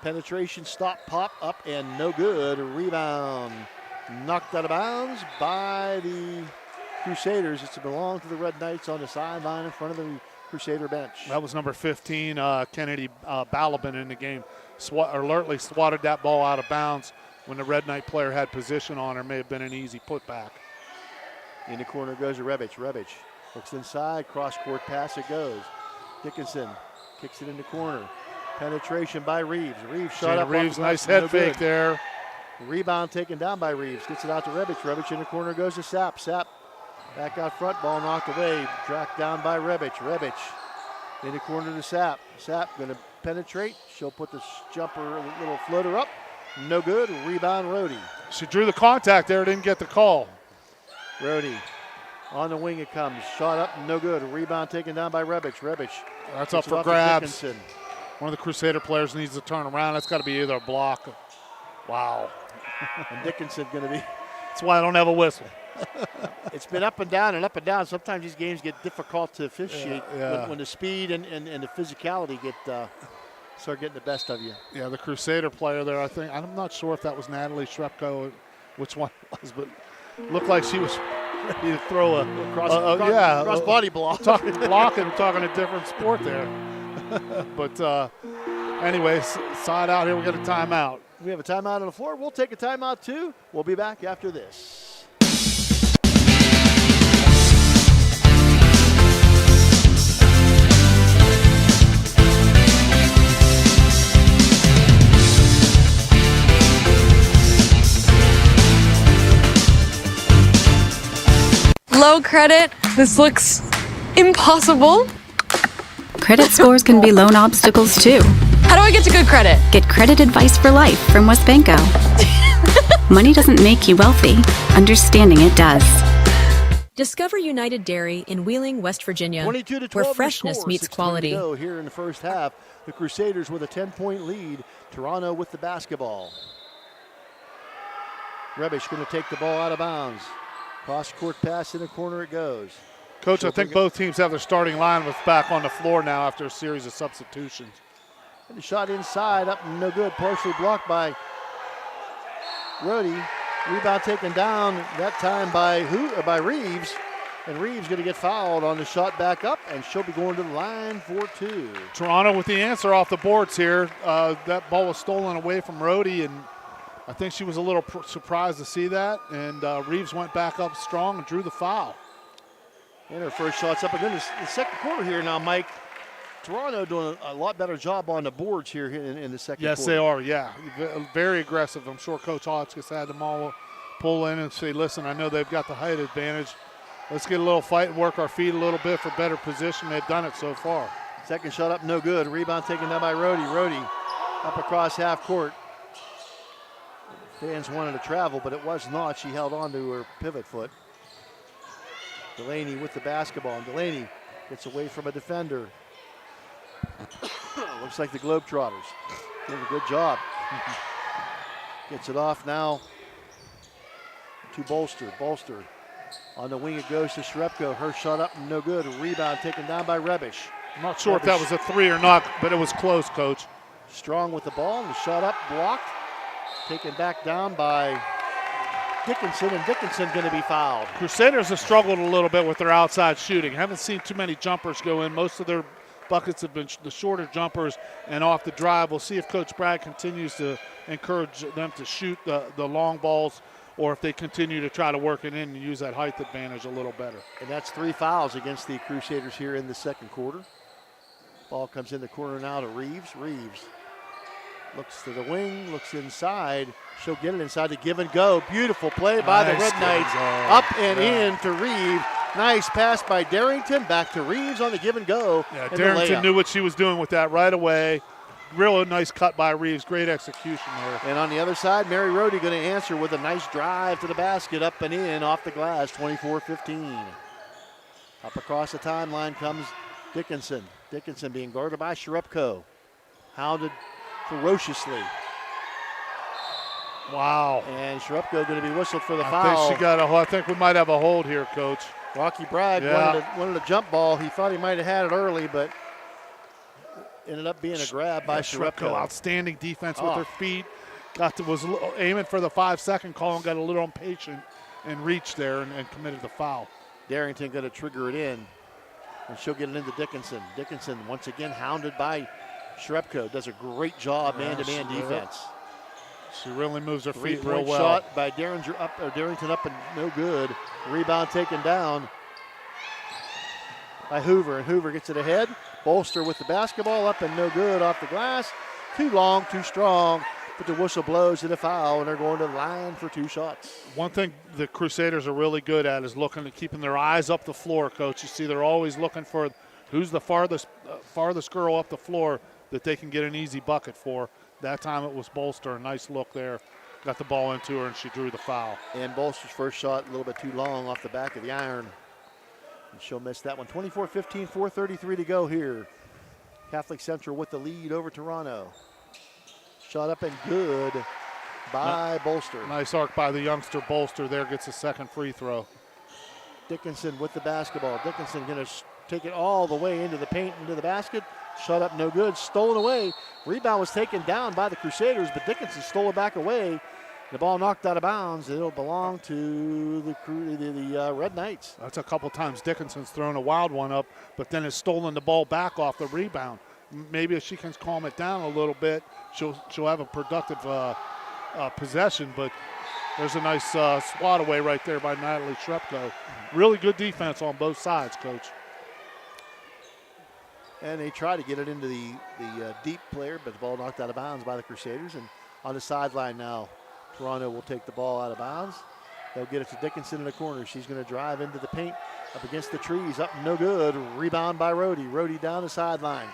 Penetration, stop, pop, up, and no good. A rebound. Knocked out of bounds by the Crusaders. It's to belong to the Red Knights on the sideline in front of the Crusader bench. That was number 15, Kennedy Balaban in the game. Alertly swatted that ball out of bounds when the Red Knight player had position on her. May have been an easy putback. In the corner goes to Rebic. Rebic looks inside, cross-court pass it goes. Dickinson kicks it in the corner. Penetration by Reeves. Reeves shot up. Reeves, nice head fake there. Rebound taken down by Reeves. Gets it out to Rebic. Rebic in the corner goes to Sapp. Sapp back out front. Ball knocked away. Tracked down by Rebic. Rebic in the corner to Sapp. Sapp going to penetrate. She'll put the jumper, little floater up. No good. Rebound Rohde. She drew the contact there. Didn't get the call. Rohde on the wing it comes. Shot up. No good. Rebound taken down by Rebic. Rebic. That's up for grabs. One of the Crusader players needs to turn around. That's got to be either a block. Wow. And Dickinson going to be. That's why I don't have a whistle. It's been up and down and up and down. Sometimes these games get difficult to officiate when the speed and the physicality start getting the best of you. Yeah, the Crusader player there, I think. I'm not sure if that was Natalie Shrepko, which one it was, but looked like she was ready to throw a cross body block. Blocking, we're talking a different sport there. But anyways, side out here, we got a timeout. We have a timeout on the floor. We'll take a timeout too. We'll be back after this. Low credit. This looks impossible. Credit scores can be loan obstacles too. How do I get to good credit? Get credit advice for life from WesBanco. Money doesn't make you wealthy. Understanding it does. Discover United Dairy in Wheeling, West Virginia, where freshness meets quality. Here in the first half, the Crusaders with a 10-point lead. Toronto with the basketball. Rebic going to take the ball out of bounds. Cross-court pass in the corner it goes. Coach, I think both teams have their starting line back on the floor now after a series of substitutions. And the shot inside, up no good, partially blocked by Rohde. Rebound taken down that time by Reeves. And Reeves going to get fouled on the shot back up, and she'll be going to the line for two. Toronto with the answer off the boards here. That ball was stolen away from Rohde, and I think she was a little surprised to see that. And Reeves went back up strong and drew the foul. And her first shot's up again. The second quarter here now, Mike. Toronto doing a lot better job on the boards here in the second quarter. Yes, they are, yeah. Very aggressive. I'm sure Coach Hotchkiss had them all pull in and say, listen, I know they've got the height advantage. Let's get a little fight and work our feet a little bit for better position. They've done it so far. Second shot up, no good. Rebound taken down by Rohde. Rohde up across half court. Fans wanted to travel, but it was not. She held on to her pivot foot. Delaney with the basketball, and Delaney gets away from a defender. Looks like the Globetrotters did a good job. Gets it off now to Bolster. Bolster on the wing, it goes to Shrepko. Her shot up, no good. A rebound taken down by Rebish. I'm not sure if that was a three or not, but it was close, Coach. Strong with the ball, and the shot up, blocked. Taken back down by Dickinson, and Dickinson going to be fouled. Crusaders have struggled a little bit with their outside shooting. Haven't seen too many jumpers go in. Most of their buckets have been the shorter jumpers and off the drive. We'll see if Coach Bragg continues to encourage them to shoot the long balls, or if they continue to try to work it in and use that height advantage a little better. And that's 3 fouls against the Crusaders here in the second quarter. Ball comes in the corner now to Reeves. Reeves looks to the wing, looks inside. She'll get it inside to give and go. Beautiful play by the Red Knights. Up and in to Reeves. Nice pass by Darrington. Back to Reeves on the give and go. Yeah, Darrington knew what she was doing with that right away. Real nice cut by Reeves. Great execution there. And on the other side, Mary Rohde going to answer with a nice drive to the basket. Up and in off the glass. 24-15. Up across the timeline comes Dickinson. Dickinson being guarded by Shrepko. Hounded ferociously. Wow. And Shrepko going to be whistled for the foul. I think we might have a hold here, Coach. Rocky Bragg wanted a jump ball. He thought he might have had it early, but ended up being a grab by Shrepko. Outstanding defense with her feet. Was aiming for the 5-second call and got a little impatient and reached there and committed the foul. Darrington going to trigger it in, and she'll get it into Dickinson. Dickinson once again hounded by Shrepko. Does a great job man-to-man defense. She really moves her feet real Three-point well. shot by Darrington up and no good. Rebound taken down by Hoover, and Hoover gets it ahead. Bolster with the basketball up and no good off the glass. Too long, too strong, but the whistle blows and a foul, and they're going to the line for 2 shots. One thing the Crusaders are really good at is keeping their eyes up the floor, Coach. You see they're always looking for who's the farthest girl up the floor that they can get an easy bucket for. That time it was Bolster. A nice look there. Got the ball into her, and she drew the foul. And Bolster's first shot a little bit too long off the back of the iron. And she'll miss that one. 24-15, 4:33 to go here. Catholic Central with the lead over Toronto. Shot up and good by Bolster. Nice arc by the youngster Bolster there. Gets a second free throw. Dickinson with the basketball. Dickinson going to take it all the way into the paint, into the basket. Shot up, no good. Stolen away. Rebound was taken down by the Crusaders, but Dickinson stole it back away. The ball knocked out of bounds. It'll belong to the Red Knights. That's a couple times Dickinson's thrown a wild one up, but then has stolen the ball back off the rebound. Maybe if she can calm it down a little bit, she'll have a productive possession, but there's a nice swat away right there by Natalie Shrepko. Really good defense on both sides, Coach. And they try to get it into the deep player, but the ball knocked out of bounds by the Crusaders. And on the sideline now, Toronto will take the ball out of bounds. They'll get it to Dickinson in the corner. She's going to drive into the paint, up against the trees, up no good. Rebound by Rohde. Rohde down the sideline.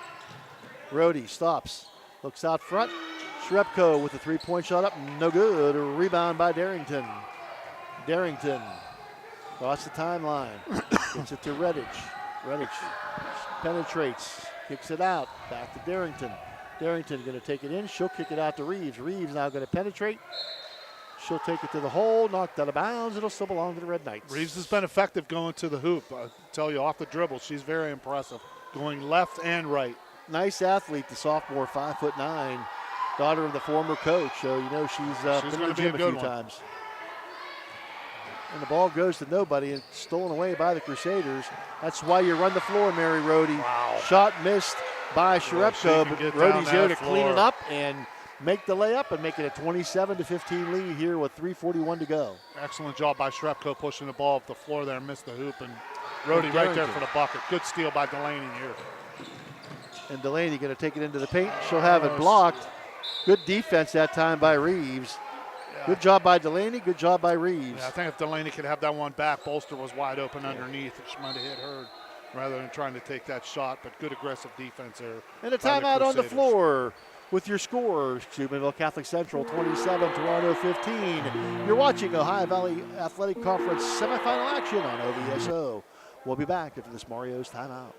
Rohde stops, looks out front. Shrepko with the 3-point shot up, no good. A rebound by Darrington. Darrington across the timeline. Gets it to Redditch. Redditch penetrates, kicks it out, back to Darrington. Darrington going to take it in. She'll kick it out to Reeves. Reeves now going to penetrate. She'll take it to the hole, knocked out of bounds. It'll still belong to the Red Knights. Reeves has been effective going to the hoop. I tell you, off the dribble, she's very impressive, going left and right. Nice athlete, the sophomore, 5'9", daughter of the former coach. So you know she's been in the gym a few times. And the ball goes to nobody and stolen away by the Crusaders. That's why you run the floor, Mary Rohde. Wow. Shot missed by Shrepko, but Rohde's there to clean it up and make the layup and make it a 27-15 lead here with 3:41 to go. Excellent job by Shrepko pushing the ball up the floor there, missed the hoop, and Rohde right there for the bucket. Good steal by Delaney here. And Delaney going to take it into the paint. She'll have it blocked. Good defense that time by Reeves. Good job by Delaney. Good job by Reeves. Yeah, I think if Delaney could have that one back, Bolster was wide open underneath. She might have hit her rather than trying to take that shot, but good aggressive defense there. And a timeout on the floor. with your scores. Steubenville Catholic Central 27, Toronto 15. You're watching Ohio Valley Athletic Conference semifinal action on OVSO. We'll be back after this Mario's timeout.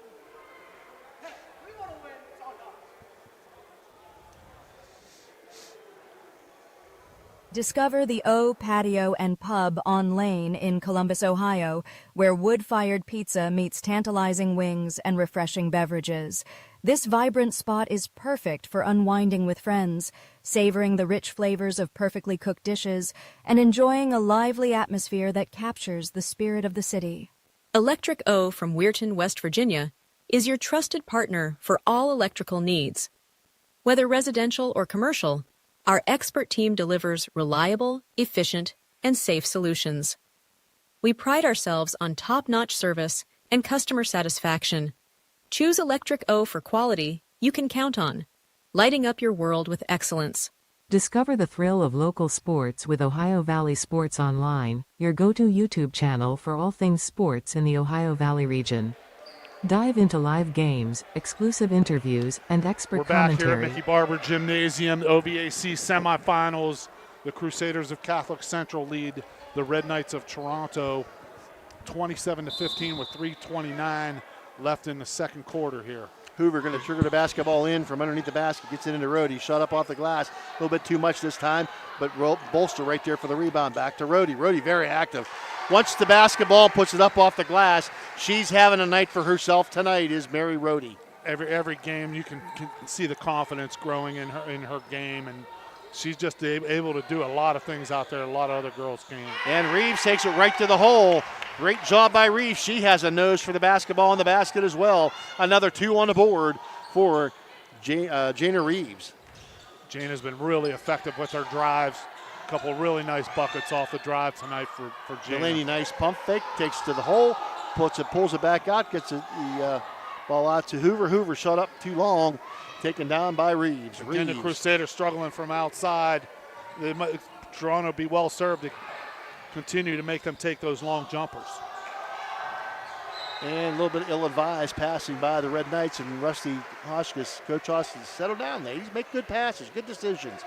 Discover the O Patio and Pub on Lane in Columbus, Ohio, where wood-fired pizza meets tantalizing wings and refreshing beverages. This vibrant spot is perfect for unwinding with friends, savoring the rich flavors of perfectly cooked dishes, and enjoying a lively atmosphere that captures the spirit of the city. Electric O from Weirton, West Virginia, is your trusted partner for all electrical needs. Whether residential or commercial, our expert team delivers reliable, efficient, and safe solutions. We pride ourselves on top-notch service and customer satisfaction. Choose Electric O for quality you can count on, lighting up your world with excellence. Discover the thrill of local sports with Ohio Valley Sports Online, your go-to YouTube channel for all things sports in the Ohio Valley region. Dive into live games, exclusive interviews, and expert We're back commentary. here at Mickey Barber Gymnasium, OVAC semifinals. The Crusaders of Catholic Central lead the Red Knights of Toronto 27-15 with 3:29 left in the second quarter here. Hoover going to trigger the basketball in from underneath the basket, gets it into Rhodey, shot up off the glass, a little bit too much this time, but Bolster right there for the rebound, back to Rhodey. Rhodey very active. Wants the basketball, puts it up off the glass. She's having a night for herself tonight, is Mary Rhodey. Every game you can see the confidence growing in her game, and she's just able to do a lot of things out there a lot of other girls can't. And Reeves takes it right to the hole. Great job by Reeves. She has a nose for the basketball in the basket as well. Another 2 on the board for Jana Reeves. Jane has been really effective with her drives. A couple really nice buckets off the drive tonight for Jana. Delaney, nice pump fake, takes it to the hole, pulls it back out, gets the ball out to Hoover. Hoover shot up too long, taken down by Reeves. Again, the Crusaders struggling from outside. Toronto be well served to continue to make them take those long jumpers. And a little bit ill-advised passing by the Red Knights, and Rusty Hoskins, Coach Hoskins, settle down, ladies. Make good passes, good decisions.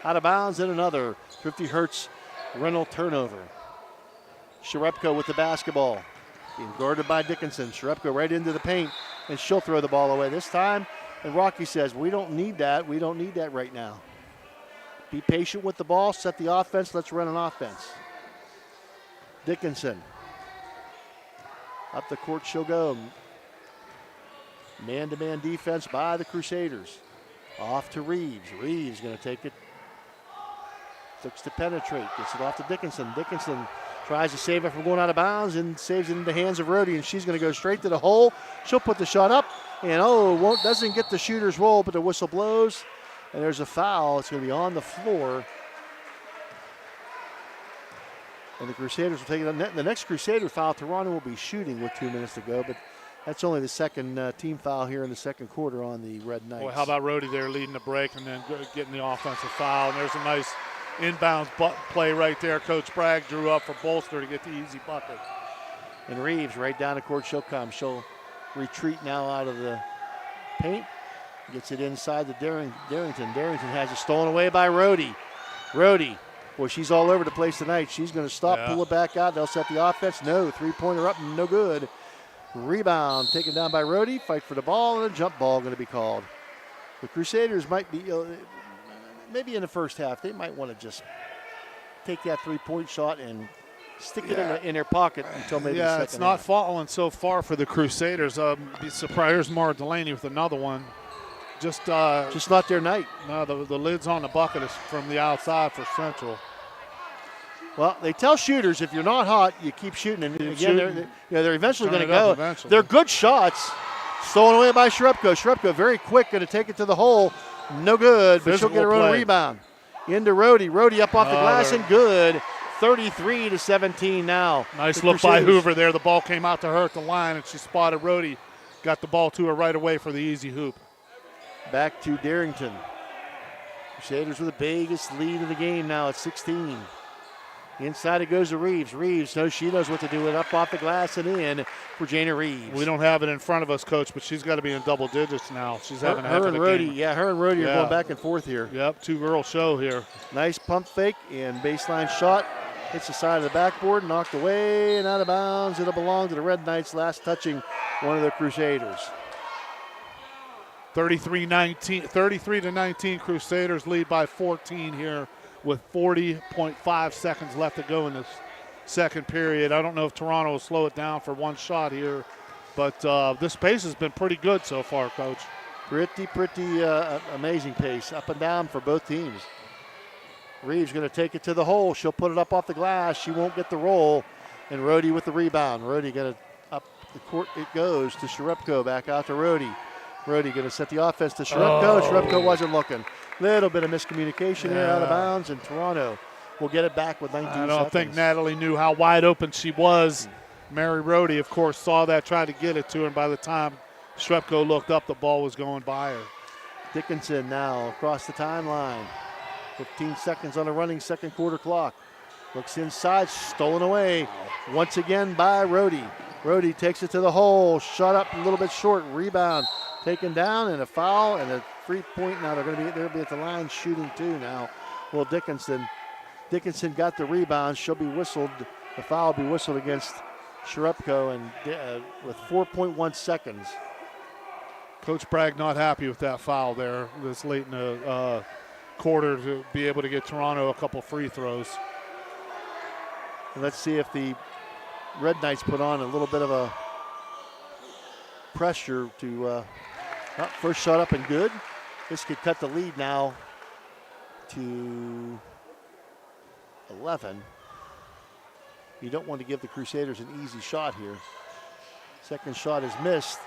Out of bounds, and another 50 Hertz rental turnover. Sharepko with the basketball. Being guarded by Dickinson. Sharepko right into the paint, and she'll throw the ball away this time. And Rocky says, we don't need that. We don't need that right now. Be patient with the ball, set the offense, let's run an offense. Dickinson. Up the court she'll go. Man-to-man defense by the Crusaders. Off to Reeves. Reeves going to take it. Looks to penetrate. Gets it off to Dickinson. Dickinson tries to save it from going out of bounds and saves it into the hands of Rhodey, and she's going to go straight to the hole. She'll put the shot up, and doesn't get the shooter's roll, but the whistle blows, and there's a foul. It's going to be on the floor. And the Crusaders will take it on net. The next Crusader foul, Toronto will be shooting with 2 minutes to go, but that's only the second team foul here in the second quarter on the Red Knights. Well, how about Rhodey there leading the break and then getting the offensive foul? And there's a nice inbounds play right there. Coach Bragg drew up for Bolster to get the easy bucket. And Reeves right down the court. She'll come. She'll retreat now out of the paint. Gets it inside to Darrington. Darrington has it stolen away by Rhodey. Rhodey. Well, she's all over the place tonight. She's going to stop, pull it back out. They'll set the offense. No, three-pointer up, no good. Rebound taken down by Rhodey. Fight for the ball, and a jump ball going to be called. The Crusaders might be, maybe in the first half, they might want to just take that three-point shot and stick it in their pocket until maybe the second it's not half. falling so far for the Crusaders. Be surprised. Here's Mara Delaney with another one. Just not their night. No, the lid's on the bucket is from the outside for Central. Well, they tell shooters if you're not hot, you keep shooting. And again, they're eventually going to go. They're good shots. Stolen away by Sharepko. Sharepko very quick, going to take it to the hole. No good, but she'll get her own rebound. Into Rhodey. Rhodey up off the glass and good. 33-17 now. Nice look by Hoover there. The ball came out to her at the line, and she spotted Rhodey. Got the ball to her right away for the easy hoop. Back to Darrington. Crusaders with the biggest lead of the game now at 16. Inside it goes to Reeves. Reeves knows she knows what to do with it. Up off the glass and in for Jana Reeves. We don't have it in front of us, Coach, but she's got to be in double digits now. She's having a heck of a game. Yeah, her and Rhodey are going back and forth here. Yep, two-girl show here. Nice pump fake and baseline shot. Hits the side of the backboard, knocked away and out of bounds. It'll belong to the Red Knights, last touching one of the Crusaders. 33-19 Crusaders lead by 14 here with 40.5 seconds left to go in this second period. I don't know if Toronto will slow it down for one shot here, but this pace has been pretty good so far, Coach. Pretty amazing pace, up and down for both teams. Reeves going to take it to the hole. She'll put it up off the glass. She won't get the roll. And Rhodey with the rebound. Rhodey going to up the court. It goes to Sharepko. Back out to Rhodey. Rhodey going to set the offense to Sharepko. Sharepko wasn't looking. Little bit of miscommunication here, out of bounds, and Toronto will get it back with 19 seconds. I don't think Natalie knew how wide open she was. Mary Rhodey, of course, saw that, tried to get it to her, and by the time Sharepko looked up, the ball was going by her. Dickinson now across the timeline. 15 seconds on a running second quarter clock. Looks inside, stolen away once again by Rhodey. Rhodey takes it to the hole, shot up a little bit short, rebound taken down, and a foul and a free point. Now they'll be at the line shooting too now. Well, Dickinson got the rebound. She'll be whistled. The foul will be whistled against Sharepko, and with 4.1 seconds. Coach Bragg not happy with that foul there this late in the quarter to be able to get Toronto a couple free throws. And let's see if the Red Knights put on a little bit of a pressure to first shot up and good. This could cut the lead now to 11. You don't want to give the Crusaders an easy shot here. Second shot is missed.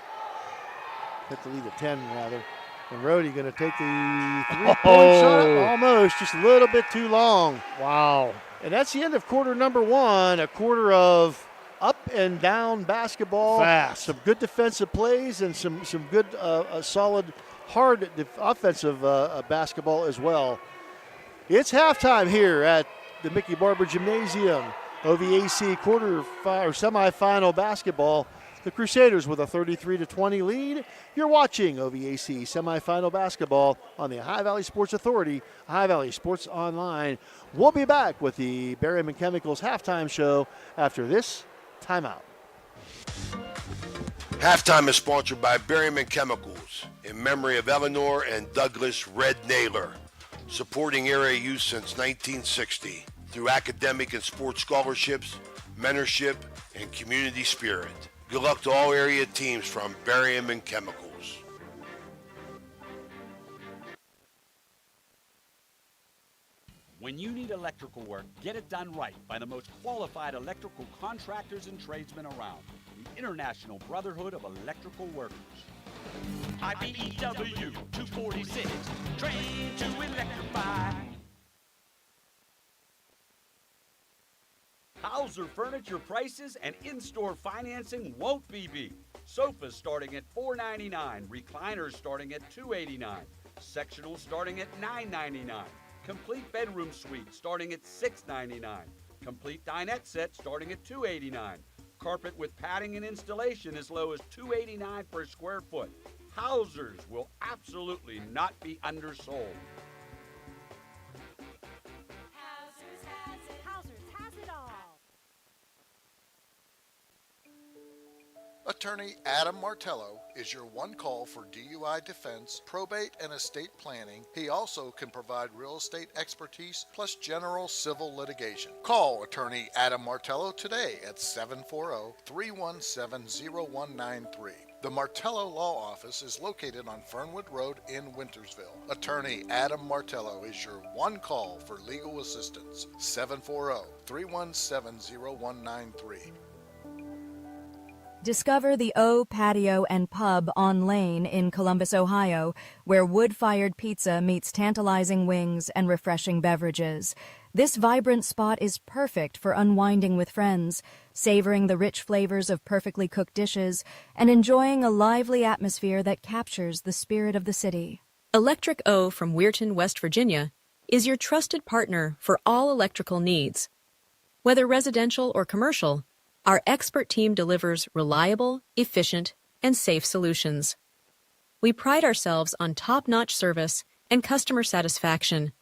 Cut the lead to 10 rather. And Rhodey going to take the three-point shot. Almost, just a little bit too long. Wow. And that's the end of quarter number one, a quarter of up and down basketball. Fast. Some good defensive plays and some good, solid, hard offensive basketball as well. It's halftime here at the Mickey Barber Gymnasium. OVAC semifinal basketball. The Crusaders with a 33-20 lead. You're watching OVAC semifinal basketball on the Ohio Valley Sports Authority, Ohio Valley Sports Online. We'll be back with the Berryman Chemicals halftime show after this timeout. Halftime is sponsored by Berryman Chemicals in memory of Eleanor and Douglas Red Naylor, supporting area youth since 1960 through academic and sports scholarships, mentorship, and community spirit. Good luck to all area teams from Berryman Chemicals. When you need electrical work, get it done right by the most qualified electrical contractors and tradesmen around. The International Brotherhood of Electrical Workers. IBEW 246, trained to electrify. Hauser Furniture prices and in-store financing won't be beat. Sofas starting at $4.99, recliners starting at $2.89, sectionals starting at $9.99, complete bedroom suite starting at $6.99, complete dinette set starting at $2.89, carpet with padding and installation as low as $2.89 per square foot. Hausers will absolutely not be undersold. Attorney Adam Martello is your one call for DUI defense, probate, and estate planning. He also can provide real estate expertise plus general civil litigation. Call Attorney Adam Martello today at 740-317-0193. The Martello Law Office is located on Fernwood Road in Wintersville. Attorney Adam Martello is your one call for legal assistance. 740-317-0193. Discover the O Patio and Pub on Lane in Columbus, Ohio, where wood-fired pizza meets tantalizing wings and refreshing beverages. This vibrant spot is perfect for unwinding with friends, savoring the rich flavors of perfectly cooked dishes, and enjoying a lively atmosphere that captures the spirit of the city. Electric O from Weirton, West Virginia, is your trusted partner for all electrical needs. Whether residential or commercial, our expert team delivers reliable, efficient, and safe solutions. We pride ourselves on top-notch service and customer satisfaction.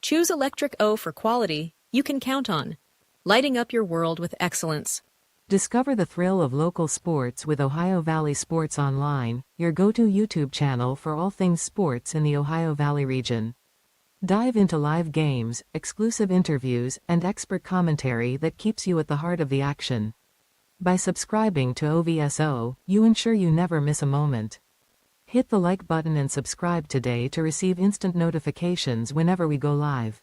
Choose Electric O for quality you can count on, lighting up your world with excellence. Discover the thrill of local sports with Ohio Valley Sports Online, your go-to YouTube channel for all things sports in the Ohio Valley region. Dive into live games, exclusive interviews, and expert commentary that keeps you at the heart of the action. By subscribing to OVSO, you ensure you never miss a moment. Hit the like button and subscribe today to receive instant notifications whenever we go live.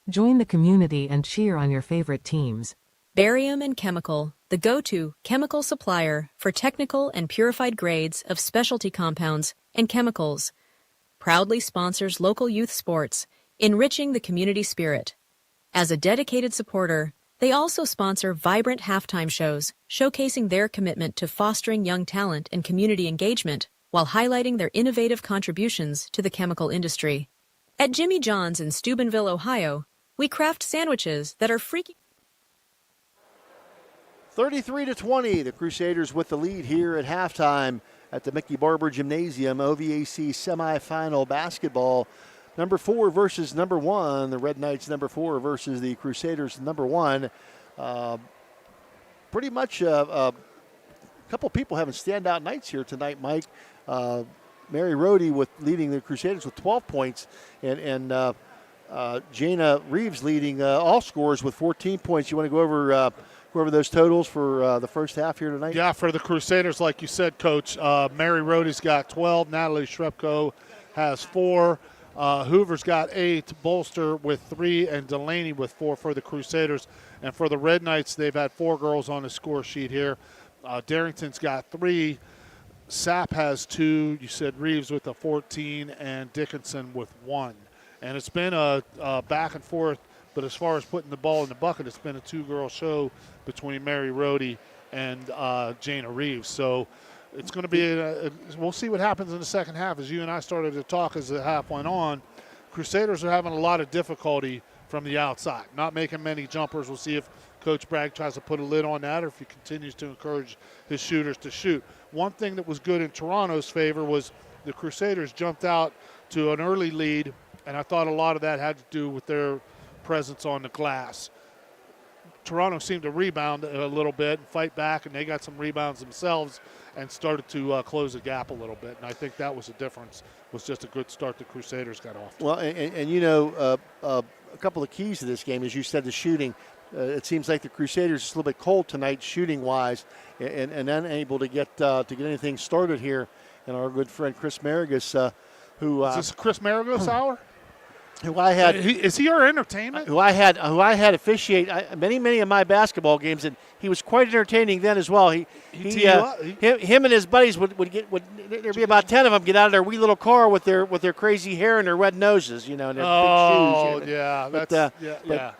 Join the community and cheer on your favorite teams. Barium and Chemical, the go-to chemical supplier for technical and purified grades of specialty compounds and chemicals, proudly sponsors local youth sports, enriching the community spirit. As a dedicated supporter, they also sponsor vibrant halftime shows, showcasing their commitment to fostering young talent and community engagement while highlighting their innovative contributions to the chemical industry. At Jimmy John's in Steubenville, Ohio, we craft sandwiches that are freaking 33-20, the Crusaders with the lead here at halftime at the Mickey Barber Gymnasium OVAC semifinal basketball. Number 4 versus number 1. The Red Knights number 4 versus the Crusaders number 1. Pretty much a couple people having standout nights here tonight, Mike. Mary Rohde leading the Crusaders with 12 points, and Jana Reeves leading all scorers with 14 points. You want to go over those totals for the first half here tonight? Yeah, for the Crusaders, like you said, Coach, Mary Rohde's got 12. Natalie Shrepko has 4. Hoover's got 8. Bolster with 3. And Delaney with 4 for the Crusaders. And for the Red Knights, they've had 4 girls on the score sheet here. Darrington's got 3. Sapp has 2. You said Reeves with a 14. And Dickinson with 1. And it's been a back and forth. But as far as putting the ball in the bucket, it's been a 2-girl show between Mary Rohde and Jana Reeves. So it's going to be we'll see what happens in the second half. As you and I started to talk as the half went on, Crusaders are having a lot of difficulty from the outside, not making many jumpers. We'll see if Coach Bragg tries to put a lid on that or if he continues to encourage his shooters to shoot. One thing that was good in Toronto's favor was the Crusaders jumped out to an early lead, and I thought a lot of that had to do with their presence on the glass. Toronto seemed to rebound a little bit and fight back, and they got some rebounds themselves and started to close the gap a little bit. And I think that was the difference, was just a good start the Crusaders got off to. Well, and you know, a couple of keys to this game, as you said, the shooting. It seems like the Crusaders are a little bit cold tonight shooting-wise and unable to get anything started here. And our good friend Chris Marigus, who is this Chris Marigus hour? Who I had is he our entertainment? Who I had officiate many of my basketball games, and he was quite entertaining then as well. Him and his buddies would there'd be about 10 of them get out of their wee little car with their crazy hair and their red noses, you know, and their big shoes. Yeah, but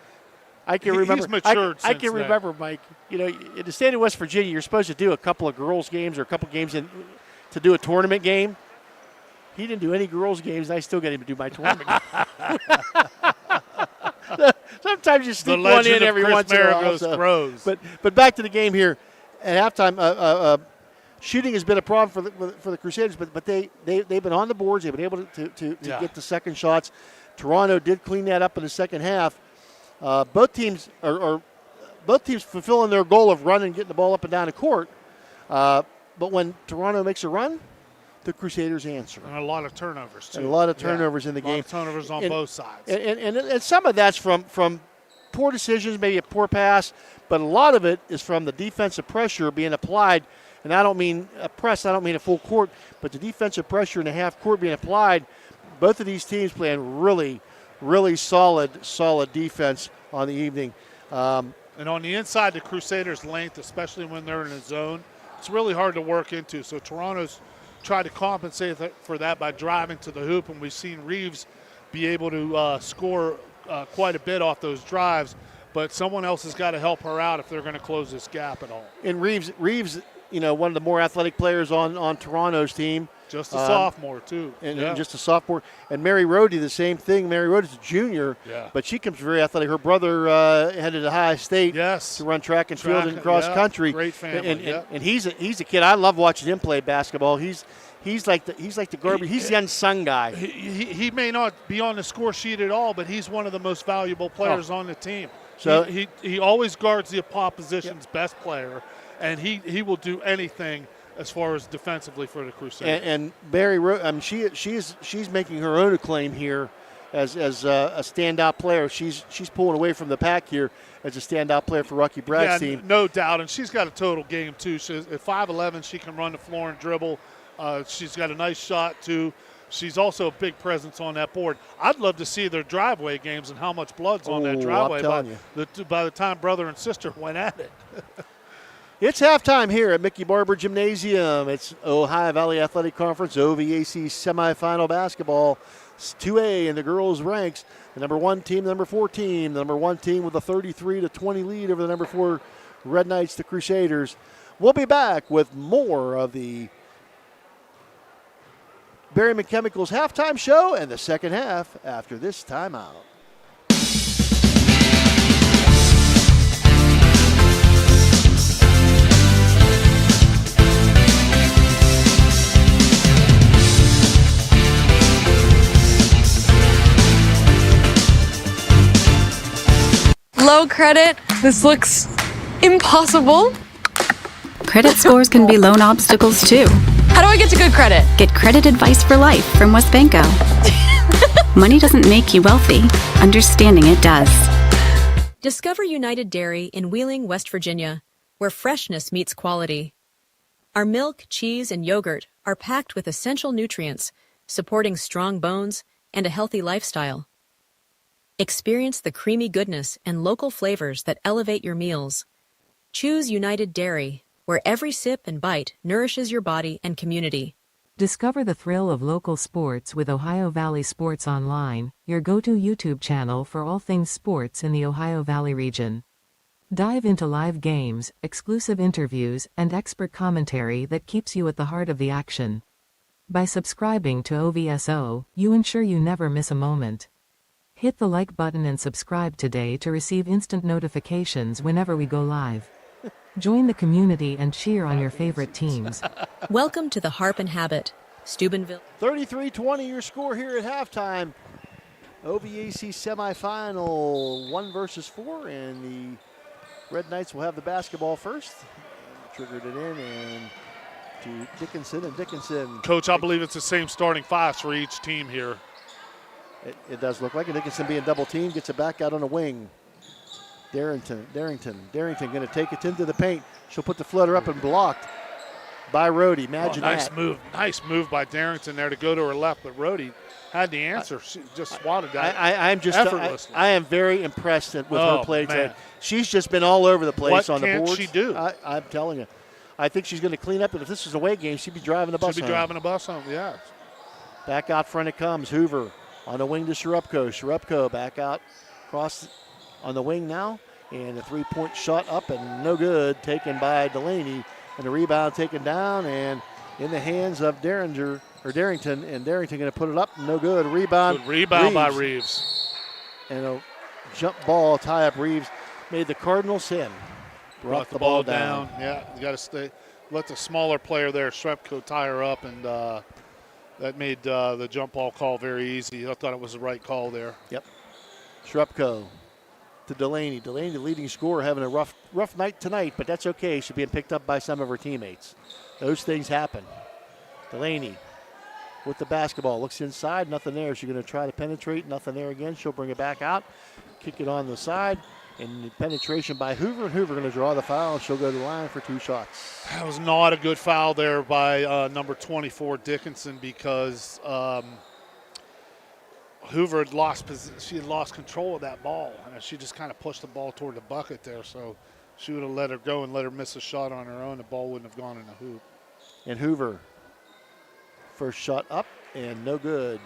I can remember. He's matured I can remember, Mike. You know, in the state of West Virginia, you're supposed to do a couple of girls' games or a couple games to do a tournament game. He didn't do any girls' games, and I still got him to do my tournament game. Sometimes you sneak one in every once in a while. But back to the game here. At halftime, shooting has been a problem for the Crusaders, but they've been on the boards. They've been able to get the second shots. Toronto did clean that up in the second half. Both teams are fulfilling their goal of running, getting the ball up and down the court. But when Toronto makes a run, the Crusaders answer. And a lot of turnovers, too. And a lot of turnovers in the game. A lot of turnovers on both sides. And some of that's from poor decisions, maybe a poor pass, but a lot of it is from the defensive pressure being applied. And I don't mean a press, I don't mean a full court, but the defensive pressure in the half court being applied. Both of these teams playing really, really solid defense on the evening. And on the inside, the Crusaders' length, especially when they're in a zone, it's really hard to work into. So Toronto's tried to compensate for that by driving to the hoop, and we've seen Reeves be able to score quite a bit off those drives, but someone else has got to help her out if they're going to close this gap at all. And Reeves, you know, one of the more athletic players on Toronto's team. Just a sophomore, too. And just a sophomore. And Mary Rhodey, the same thing. Mary Rhodey's a junior, but she comes very athletic. Her brother headed to Ohio State to run track and field and cross country. Great family. And he's a kid. I love watching him play basketball. He's like the garbage. He's the unsung guy. He may not be on the score sheet at all, but he's one of the most valuable players on the team. So he always guards the opposition's best player, and he will do anything as far as defensively for the Crusaders. And Barry, she's making her own acclaim here as a standout player. She's pulling away from the pack here as a standout player for Rocky Brad's team. No doubt, and she's got a total game too. She's at 5'11", she can run the floor and dribble. She's got a nice shot too. She's also a big presence on that board. I'd love to see their driveway games and how much blood's on that driveway by the time brother and sister went at it. It's halftime here at Mickey Barber Gymnasium. It's Ohio Valley Athletic Conference OVAC semifinal basketball. It's 2A in the girls' ranks. The number 1 team, the number 4 team. The number 1 team with a 33-20 lead over the number 4 Red Knights, the Crusaders. We'll be back with more of the Berryman Chemicals halftime show and the second half after this timeout. Low credit. This looks impossible. Credit scores can be loan obstacles too. How do I get to good credit? Get credit advice for life from WesBanco. Money doesn't make you wealthy. Understanding it does. Discover United Dairy in Wheeling, West Virginia, where freshness meets quality. Our milk, cheese, and yogurt are packed with essential nutrients, supporting strong bones and a healthy lifestyle. Experience the creamy goodness and local flavors that elevate your meals. Choose United Dairy, where every sip and bite nourishes your body and community. Discover the thrill of local sports with Ohio Valley Sports Online, your go-to YouTube channel for all things sports in the Ohio Valley region. Dive into live games, exclusive interviews, and expert commentary that keeps you at the heart of the action. By subscribing to OVSO, you ensure you never miss a moment. Hit the like button and subscribe today to receive instant notifications whenever we go live. Join the community and cheer on your favorite teams. Welcome to the Harp and Habit, Steubenville. 33-20 your score here at halftime. OVAC semifinal 1 versus 4, and the Red Knights will have the basketball first. Triggered it in and to Dickinson and Dickinson. Coach, I believe it's the same starting 5 for each team here. It does look like it. Dickinson being double teamed, gets it back out on the wing. Darrington going to take it into the paint. She'll put the floater up and blocked by Rhodey. Imagine nice that. Nice move by Darrington there to go to her left, but Rhodey had the answer. She just swatted that effortlessly. I am very impressed with her play today. She's just been all over the place on the boards. What can she do? I'm telling you. I think she's going to clean up, and if this was a away game, she'd be driving the bus home. Yes. Back out front it comes. Hoover on the wing to Sharupko. Sharupko back out across on the wing now, and a three-point shot up and no good, taken by Delaney, and the rebound taken down and in the hands of Darrington, and Darrington going to put it up, no good. Rebound. Good rebound by Reeves. And a jump ball tie up. Reeves made the Cardinals in. Brought the ball down. Yeah, you got to stay. Let the smaller player there, Shrepko, tie her up, and that made the jump ball call very easy. I thought it was the right call there. Yep. Shrepko to Delaney. Delaney, the leading scorer, having a rough night tonight, but that's okay. She's being picked up by some of her teammates. Those things happen. Delaney with the basketball. Looks inside. Nothing there. She's going to try to penetrate. Nothing there again. She'll bring it back out. Kick it on the side. And penetration by Hoover. And Hoover going to draw the foul. She'll go to the line for 2 shots. That was not a good foul there by number 24, Dickinson, because Hoover had lost control of that ball. And she just kind of pushed the ball toward the bucket there. So she would have let her go and let her miss a shot on her own. The ball wouldn't have gone in the hoop. And Hoover, first shot up and no good.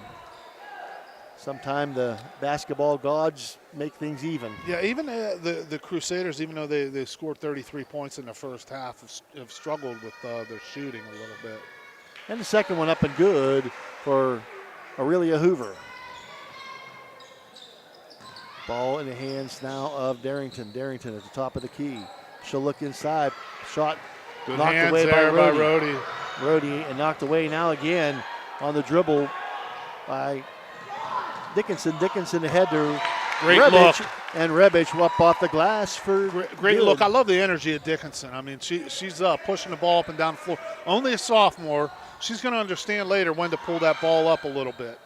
Sometimes the basketball gods make things even. Yeah, even the Crusaders, even though they scored 33 points in the first half, have struggled with their shooting a little bit. And the second one up and good for Aurelia Hoover. Ball in the hands now of Darrington. Darrington at the top of the key. She'll look inside. Shot Good knocked hands away there by by Rhodey. Rhodey. Rhodey, and knocked away now again on the dribble by Dickinson. Dickinson ahead to Great Rebic, look. and Rebic up off the glass for Great good. look. I love the energy of Dickinson. I mean, she's pushing the ball up and down the floor. Only a sophomore. She's going to understand later when to pull that ball up a little bit.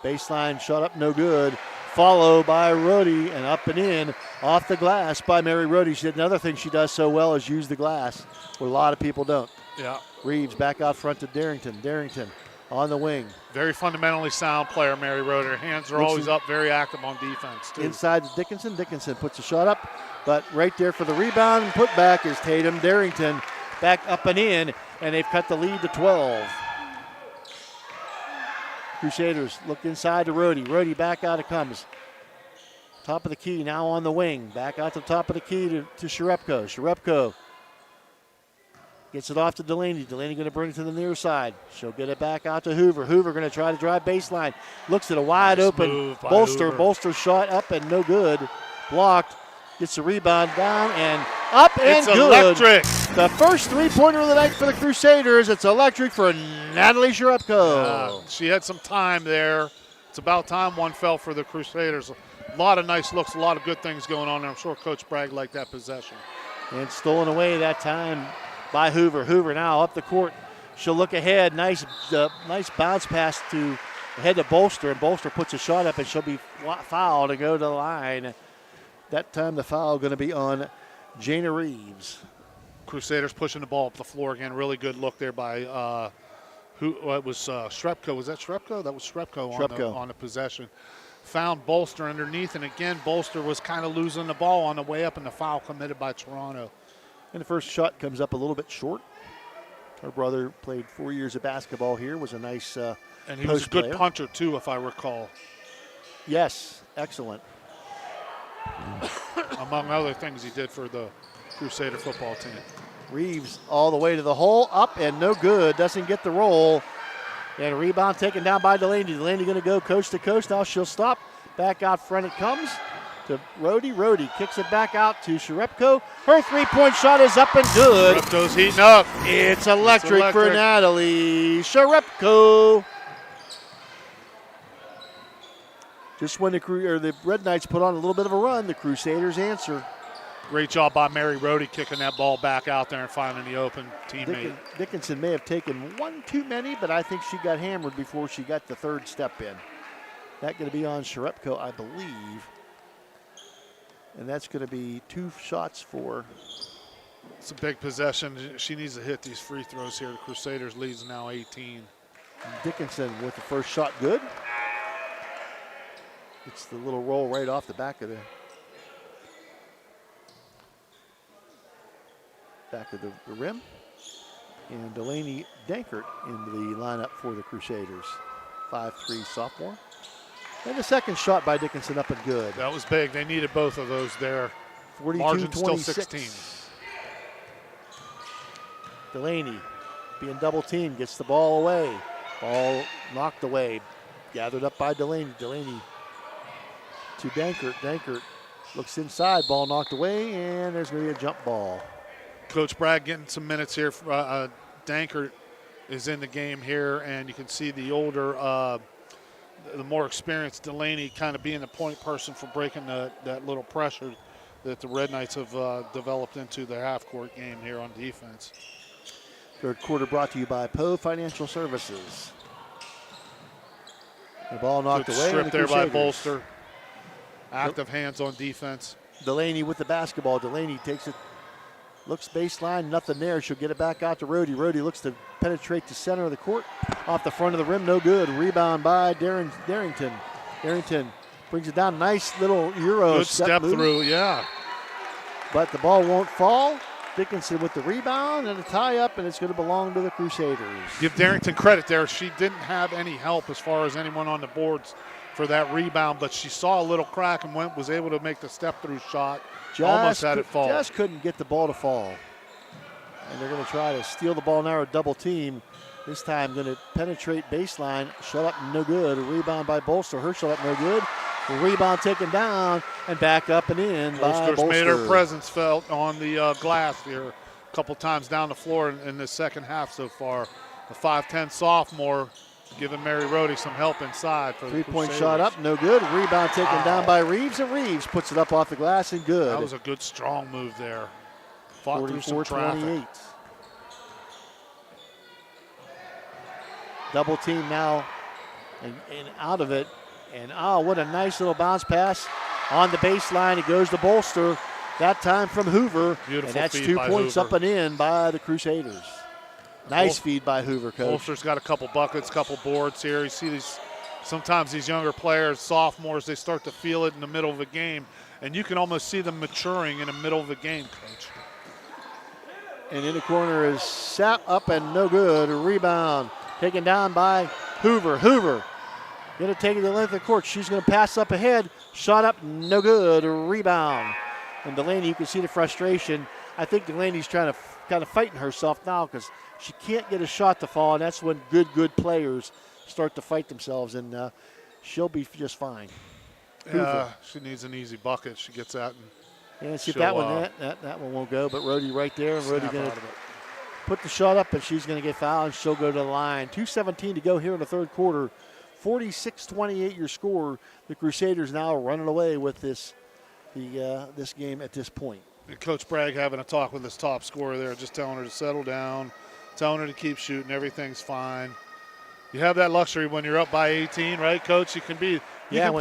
Baseline shot up, no good. Followed by Rhodey, and up and in off the glass by Mary Rhodey. She did another thing she does so well is use the glass, where a lot of people don't. Yeah. Reeves back out front to Darrington. Darrington on the wing. Very fundamentally sound player, Mary Rhodey. Her hands are always up, very active on defense, too. Inside to Dickinson. Dickinson puts a shot up, but right there for the rebound and put back is Tatum. Darrington back up and in, and they've cut the lead to 12. Crusaders look inside to Rhodey. Rhodey back out it comes. Top of the key now on the wing. Back out to the top of the key to Sharepko. Sharepko gets it off to Delaney. Delaney going to bring it to the near side. She'll get it back out to Hoover. Hoover going to try to drive baseline. Looks at a wide open Bolster. Hoover. Bolster shot up and no good. Blocked. Gets the rebound down and up and it's good. Electric. The first three-pointer of the night for the Crusaders. It's electric for Natalie Sharepko. She had some time there. It's about time one fell for the Crusaders. A lot of nice looks, a lot of good things going on there. I'm sure Coach Bragg liked that possession. And stolen away that time by Hoover. Hoover now up the court. She'll look ahead. Nice bounce pass to ahead to Bolster, and Bolster puts a shot up, and she'll be fouled to go to the line. That time the foul going to be on Jana Reeves. Crusaders pushing the ball up the floor again. Really good look there by it was Shrepko. Was that Shrepko? That was Shrepko. On the possession. Found Bolster underneath, and again, Bolster was kind of losing the ball on the way up, and the foul committed by Toronto. And the first shot comes up a little bit short. Her brother played 4 years of basketball here, was a nice and he was a good puncher, too, if I recall. Yes, excellent. Among other things he did for the Crusader football team. Reeves all the way to the hole, up and no good, doesn't get the roll. And a rebound taken down by Delaney. Delaney going to go coast to coast. Now she'll stop. Back out front it comes to Rhodey. Rhodey kicks it back out to Sharepko. Her three-point shot is up and good. Sharepko's heating up. It's electric for Natalie Sharepko. Just when the Red Knights put on a little bit of a run, the Crusaders answer. Great job by Mary Rhodey kicking that ball back out there and finding the open teammate. Dickinson may have taken one too many, but I think she got hammered before she got the third step in. That's going to be on Sharepko, I believe. And that's going to be 2 shots for. It's a big possession. She needs to hit these free throws here. The Crusaders leads now 18. Dickinson with the first shot good. It's the little roll right off the back of the rim. And Delaney Dankert in the lineup for the Crusaders. 5'3" sophomore. And the second shot by Dickinson up and good. That was big. They needed both of those there. 42-26. Margin still 16. Delaney being double teamed, gets the ball away. Ball knocked away. Gathered up by Delaney. Delaney to Dankert. Dankert looks inside. Ball knocked away, and there's going to be a jump ball. Coach Bragg getting some minutes here. Dankert is in the game here, and you can see the older, the more experienced Delaney kind of being the point person for breaking that little pressure that the Red Knights have developed into their half-court game here on defense. Third quarter brought to you by Poe Financial Services. The ball knocked away. Strip there by Bolster. Active hands on defense. Delaney with the basketball. Delaney takes it, looks baseline, nothing there. She'll get it back out to Rhodey. Rhodey looks to penetrate the center of the court. Off the front of the rim, no good. Rebound by Darrington. Darrington brings it down. Nice little Euro good step through, yeah. But the ball won't fall. Dickinson with the rebound and a tie-up, and it's going to belong to the Crusaders. Give Darrington credit there. She didn't have any help as far as anyone on the boards for that rebound, but she saw a little crack and was able to make the step-through shot. Almost had it fall. Just couldn't get the ball to fall. And they're going to try to steal the ball now or double team. This time going to penetrate baseline. Shut up, no good. A rebound by Bolster. Her shut up, no good. A rebound taken down and back up and in by Bolster. Made her presence felt on the glass here a couple times down the floor in the second half so far. The 5'10 sophomore giving Mary Rohde some help inside. For 3-point shot up, no good. Rebound taken down by Reeves, and Reeves puts it up off the glass and good. That was a good, strong move there. Fought through some traffic. 44-28. Double team now and out of it. And what a nice little bounce pass on the baseline. It goes to Bolster. That time from Hoover. Beautiful. And that's feed 2 by points Hoover. up and in by the Crusaders. Nice feed by Hoover, Coach. Bolster's got a couple buckets, couple boards here. You see sometimes these younger players, sophomores, they start to feel it in the middle of a game. And you can almost see them maturing in the middle of a game, Coach. And in the corner is sat up and no good. A rebound taken down by Hoover. Hoover going to take it to the length of the court. She's going to pass up ahead. Shot up, no good. A rebound. And Delaney, you can see the frustration. I think Delaney's trying to kind of fighting herself now because she can't get a shot to fall, and that's when good players start to fight themselves, and she'll be just fine. She needs an easy bucket. She gets that. And see if that one won't go, but Rohde right there. And Rohde going to put the shot up, and she's going to get fouled, and she'll go to the line. 2:17 to go here in the third quarter. 46-28 your score. The Crusaders now running away with this game at this point. And Coach Bragg having a talk with his top scorer there, just telling her to settle down, telling her to keep shooting. Everything's fine. You have that luxury when you're up by 18, right, Coach? You can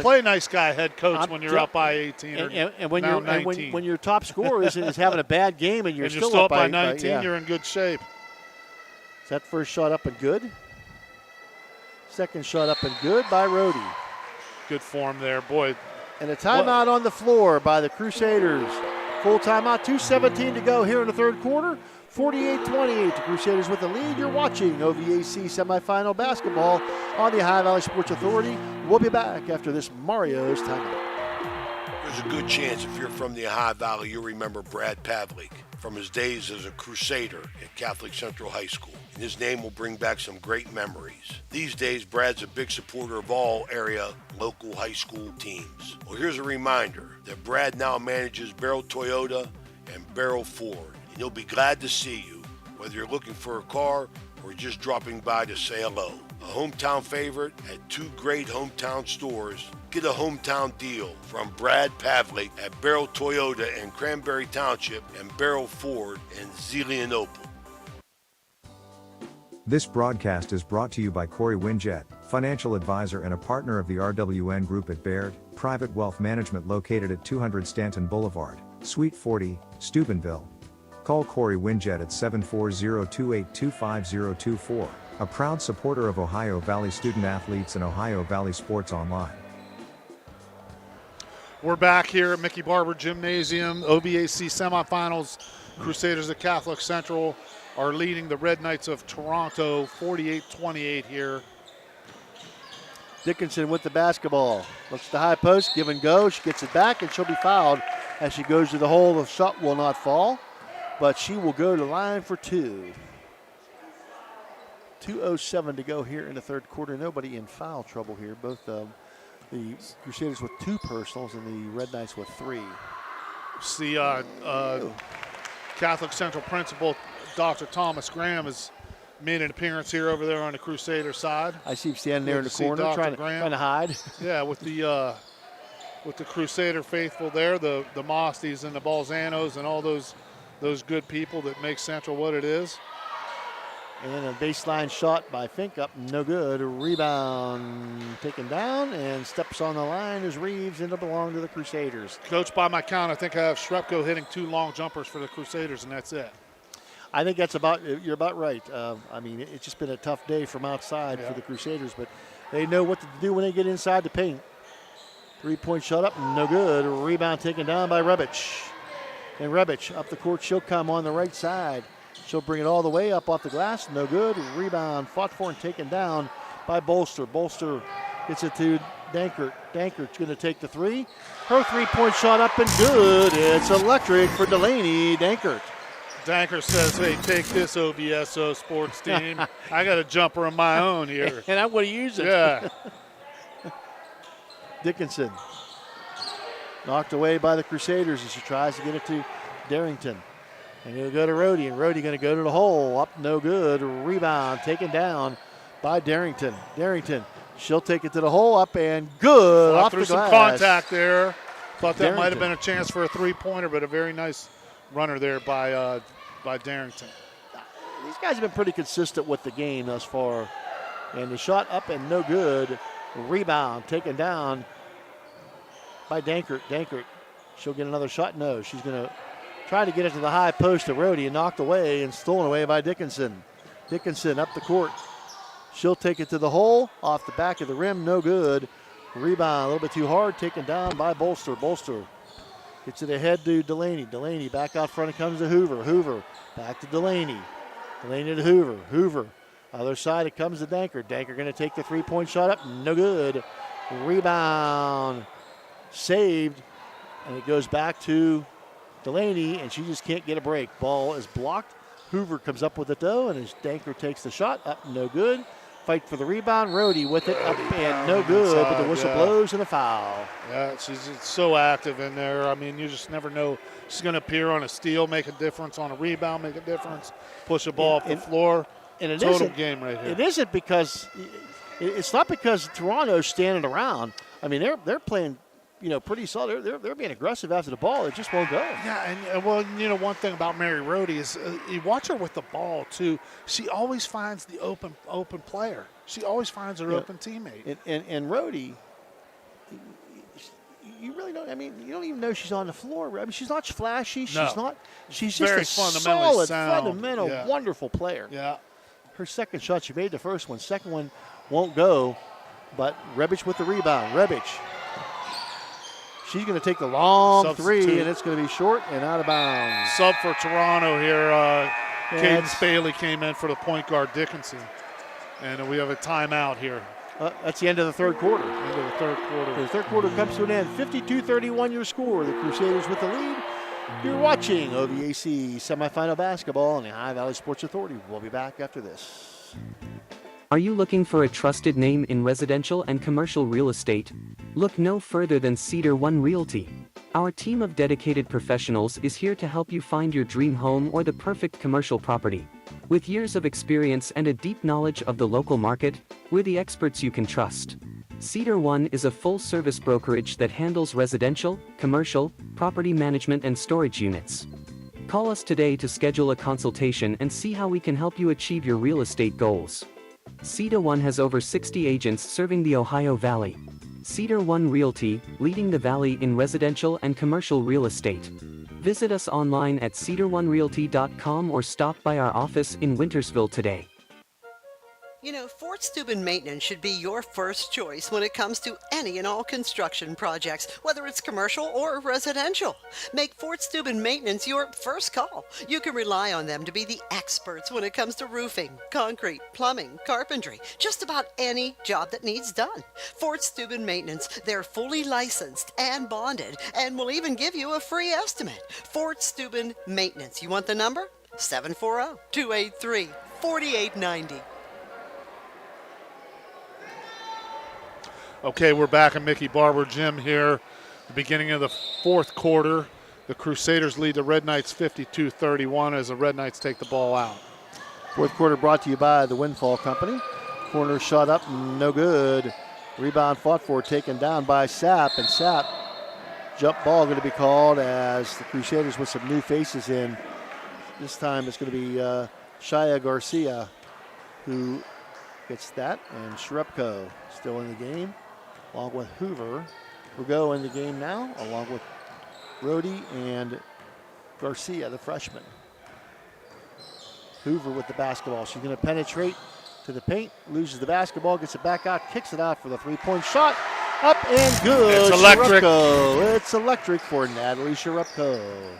play nice guy head coach when you're up by 18 and when your top scorer is having a bad game and you're still up by 19, you're in good shape. Is that first shot up and good? Second shot up and good by Rohde. Good form there, boy. And a timeout on the floor by the Crusaders. Full timeout, 2:17 to go here in the third quarter. 48-28, the Crusaders with the lead. You're watching OVAC semifinal basketball on the Ohio Valley Sports Authority. We'll be back after this Mario's timeout. There's a good chance if you're from the Ohio Valley, you'll remember Brad Pavlik from his days as a Crusader at Catholic Central High School. And his name will bring back some great memories. These days, Brad's a big supporter of all area local high school teams. Well, here's a reminder that Brad now manages Barrel Toyota and Barrel Ford. And he'll be glad to see you, whether you're looking for a car or just dropping by to say hello. A hometown favorite at two great hometown stores. Get a hometown deal from Brad Pavlik at Barrel Toyota in Cranberry Township and Barrel Ford in Zelienople. This broadcast is brought to you by Corey Winjet, financial advisor and a partner of the RWN Group at Baird, private wealth management located at 200 Stanton Boulevard, Suite 40, Steubenville. Call Corey Winjet at 740-2825024, a proud supporter of Ohio Valley student athletes and Ohio Valley Sports Online. We're back here at Mickey Barber Gymnasium, OVAC semifinals. Crusaders of Catholic Central are leading the Red Knights of Toronto 48-28 here. Dickinson with the basketball. Looks to the high post, give and go. She gets it back, and she'll be fouled as she goes to the hole. The shot will not fall, but she will go to the line for two. 2:07 to go here in the third quarter. Nobody in foul trouble here. Both the Crusaders with two personals and the Red Knights with three. See, Catholic Central principal Dr. Thomas Graham has made an appearance here over there on the Crusader side. I see him standing there in the corner trying to hide. Yeah, with the Crusader faithful there, the Mosties and the Balzanos and all those good people that make Central what it is. And a baseline shot by Fink up, no good. A rebound taken down and steps on the line as Reeves, and it'll belong to the Crusaders. Coach, by my count, I think I have Shrepko hitting two long jumpers for the Crusaders, and that's it. I think you're about right. I mean, it's just been a tough day from outside for the Crusaders, but they know what to do when they get inside the paint. 3-point shot up, no good. A rebound taken down by Rebic. And Rebic up the court, she'll come on the right side. She'll bring it all the way up off the glass, no good. Rebound fought for and taken down by Bolster. Bolster gets it to Dankert. Dankert's going to take the three. Her 3-point shot up and good. It's electric for Delaney Dankert. Danker says, hey, take this OVSO sports team. I got a jumper of my own here. And I'm going to use it. Yeah. Dickinson knocked away by the Crusaders as she tries to get it to Darrington. And he'll go to Rhodey, and Rhodey going to go to the hole. Up, no good. Rebound taken down by Darrington. Darrington, she'll take it to the hole, up and good. Fought off through the some glass. contact there. Thought that Darrington. might have been a chance for a three-pointer, but a very nice runner there by Darrington. These guys have been pretty consistent with the game thus far. And the shot up and no good. Rebound taken down by Dankert. Dankert, she'll get another shot. No, she's going to try to get it to the high post of Rhodey and knocked away and stolen away by Dickinson. Dickinson up the court. She'll take it to the hole, off the back of the rim, no good. Rebound a little bit too hard, taken down by Bolster. Bolster gets it ahead to Delaney. Delaney back out front, it comes to Hoover. Hoover back to Delaney. Delaney to Hoover. Hoover, other side, it comes to Danker. Danker going to take the three-point shot up, no good. Rebound saved, and it goes back to Delaney, and she just can't get a break. Ball is blocked. Hoover comes up with it, though, and as Danker takes the shot, up, no good. Fight for the rebound. Rhodey with it, up and no good, but the whistle blows and a foul. Yeah, she's so active in there. I mean, you just never know. She's going to appear on a steal, make a difference, on a rebound, make a difference, push a ball off the floor. And it Total isn't, game right here. It isn't because it's not because Toronto's standing around. I mean, they're playing, pretty solid. They're being aggressive after the ball. It just won't go. Yeah, and well, one thing about Mary Rhodey is you watch her with the ball too. She always finds the open player. She always finds her open teammate. And Rhodey, you really don't. I mean, you don't even know she's on the floor. I mean, she's not flashy. She's not. She's just Very a fundamentally solid, sound. fundamental, Yeah. wonderful player. Yeah. Her second shot, she made the first one. Second one won't go, but Rebic with the rebound. Rebic. She's going to take the long three, and it's going to be short and out of bounds. Sub for Toronto here. Cadence Bailey came in for the point guard Dickinson. And we have a timeout here. That's the end of the third quarter. End of the third quarter. The third quarter comes to an end. 52-31 your score. The Crusaders with the lead. You're watching OVAC semifinal basketball on the Ohio Valley Sports Authority. We'll be back after this. Are you looking for a trusted name in residential and commercial real estate? Look no further than Cedar One Realty. Our team of dedicated professionals is here to help you find your dream home or the perfect commercial property. With years of experience and a deep knowledge of the local market, we're the experts you can trust. Cedar One is a full-service brokerage that handles residential, commercial, property management and storage units. Call us today to schedule a consultation and see how we can help you achieve your real estate goals. Cedar One has over 60 agents serving the Ohio Valley. Cedar One Realty, leading the valley in residential and commercial real estate. Visit us online at cedaronerealty.com or stop by our office in Wintersville today. Fort Steuben Maintenance should be your first choice when it comes to any and all construction projects, whether it's commercial or residential. Make Fort Steuben Maintenance your first call. You can rely on them to be the experts when it comes to roofing, concrete, plumbing, carpentry, just about any job that needs done. Fort Steuben Maintenance, they're fully licensed and bonded and will even give you a free estimate. Fort Steuben Maintenance. You want the number? 740-283-4890. Okay, we're back at Mickey Barber Gym here. The beginning of the fourth quarter. The Crusaders lead the Red Knights 52-31 as the Red Knights take the ball out. Fourth quarter brought to you by the Windfall Company. Corner shot up, no good. Rebound fought for, taken down by Sapp, and Sapp, jump ball going to be called as the Crusaders with some new faces in. This time it's going to be Shia Garcia who gets that, and Shrupko still in the game, along with Hoover. Rugo in the game now, along with Rhodey and Garcia, the freshman. Hoover with the basketball. She's going to penetrate to the paint, loses the basketball, gets it back out, kicks it out for the three-point shot. Up and good. It's electric. Shrupko. It's electric for Natalie Shrupko.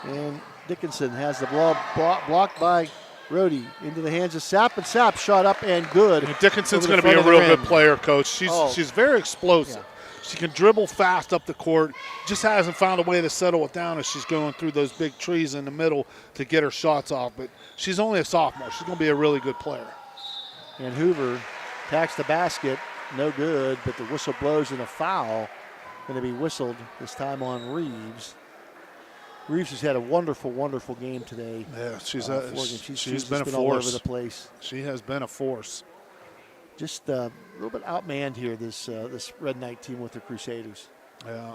And Dickinson has the ball blocked by Rhodey into the hands of Sapp, and Sapp shot up and good. And Dickinson's going to be a real good player, Coach. She's very explosive. Yeah. She can dribble fast up the court. Just hasn't found a way to settle it down as she's going through those big trees in the middle to get her shots off. But she's only a sophomore. She's going to be a really good player. And Hoover attacks the basket. No good, but the whistle blows and a foul going to be whistled this time on Reeves. Reeves has had a wonderful, wonderful game today. Yeah, she's been a force all over the place. She has been a force. Just a little bit outmanned here, this Red Knight team with the Crusaders. Yeah.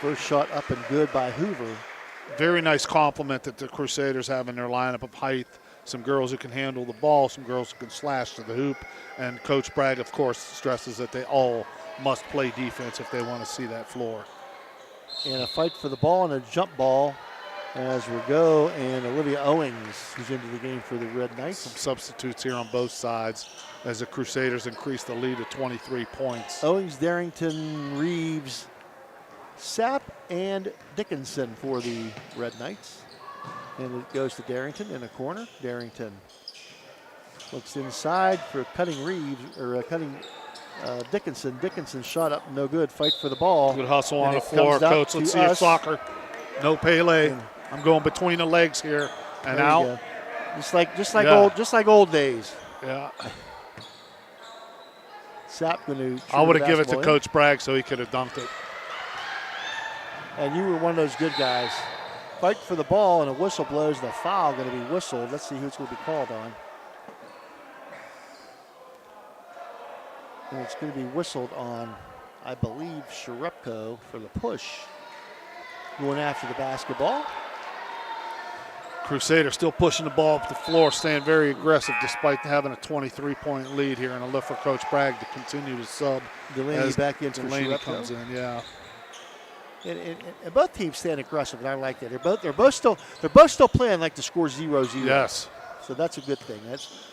First shot up and good by Hoover. Very nice compliment that the Crusaders have in their lineup of height. Some girls who can handle the ball, some girls who can slash to the hoop. And Coach Bragg, of course, stresses that they all must play defense if they want to see that floor. And a fight for the ball and a jump ball as Rigaud and Olivia Owings, who's into the game for the Red Knights. Some substitutes here on both sides as the Crusaders increase the lead to 23 points. Owings, Darrington, Reeves, Sapp, and Dickinson for the Red Knights. And it goes to Darrington in a corner. Darrington looks inside for cutting Reeves, or cutting Dickinson. Dickinson shot up, no good. Fight for the ball. Good hustle on the floor, Coach. Let's see your soccer. No Pele. I'm going between the legs here and out. Just like old days. Yeah. Sapp going to. I would have given it to Coach Bragg so he could have dunked it. And you were one of those good guys. Fight for the ball, and a whistle blows. The foul going to be whistled. Let's see who it's going to be called on. And it's going to be whistled on, I believe, Sharepko for the push. Going after the basketball. Crusaders still pushing the ball up the floor, staying very aggressive despite having a 23-point lead here, and a lift for Coach Bragg to continue to sub. Delaney back in for Delaney comes in, yeah. And both teams stand aggressive, and I like that. They're both still playing like the score 0-0. Yes. So that's a good thing. That's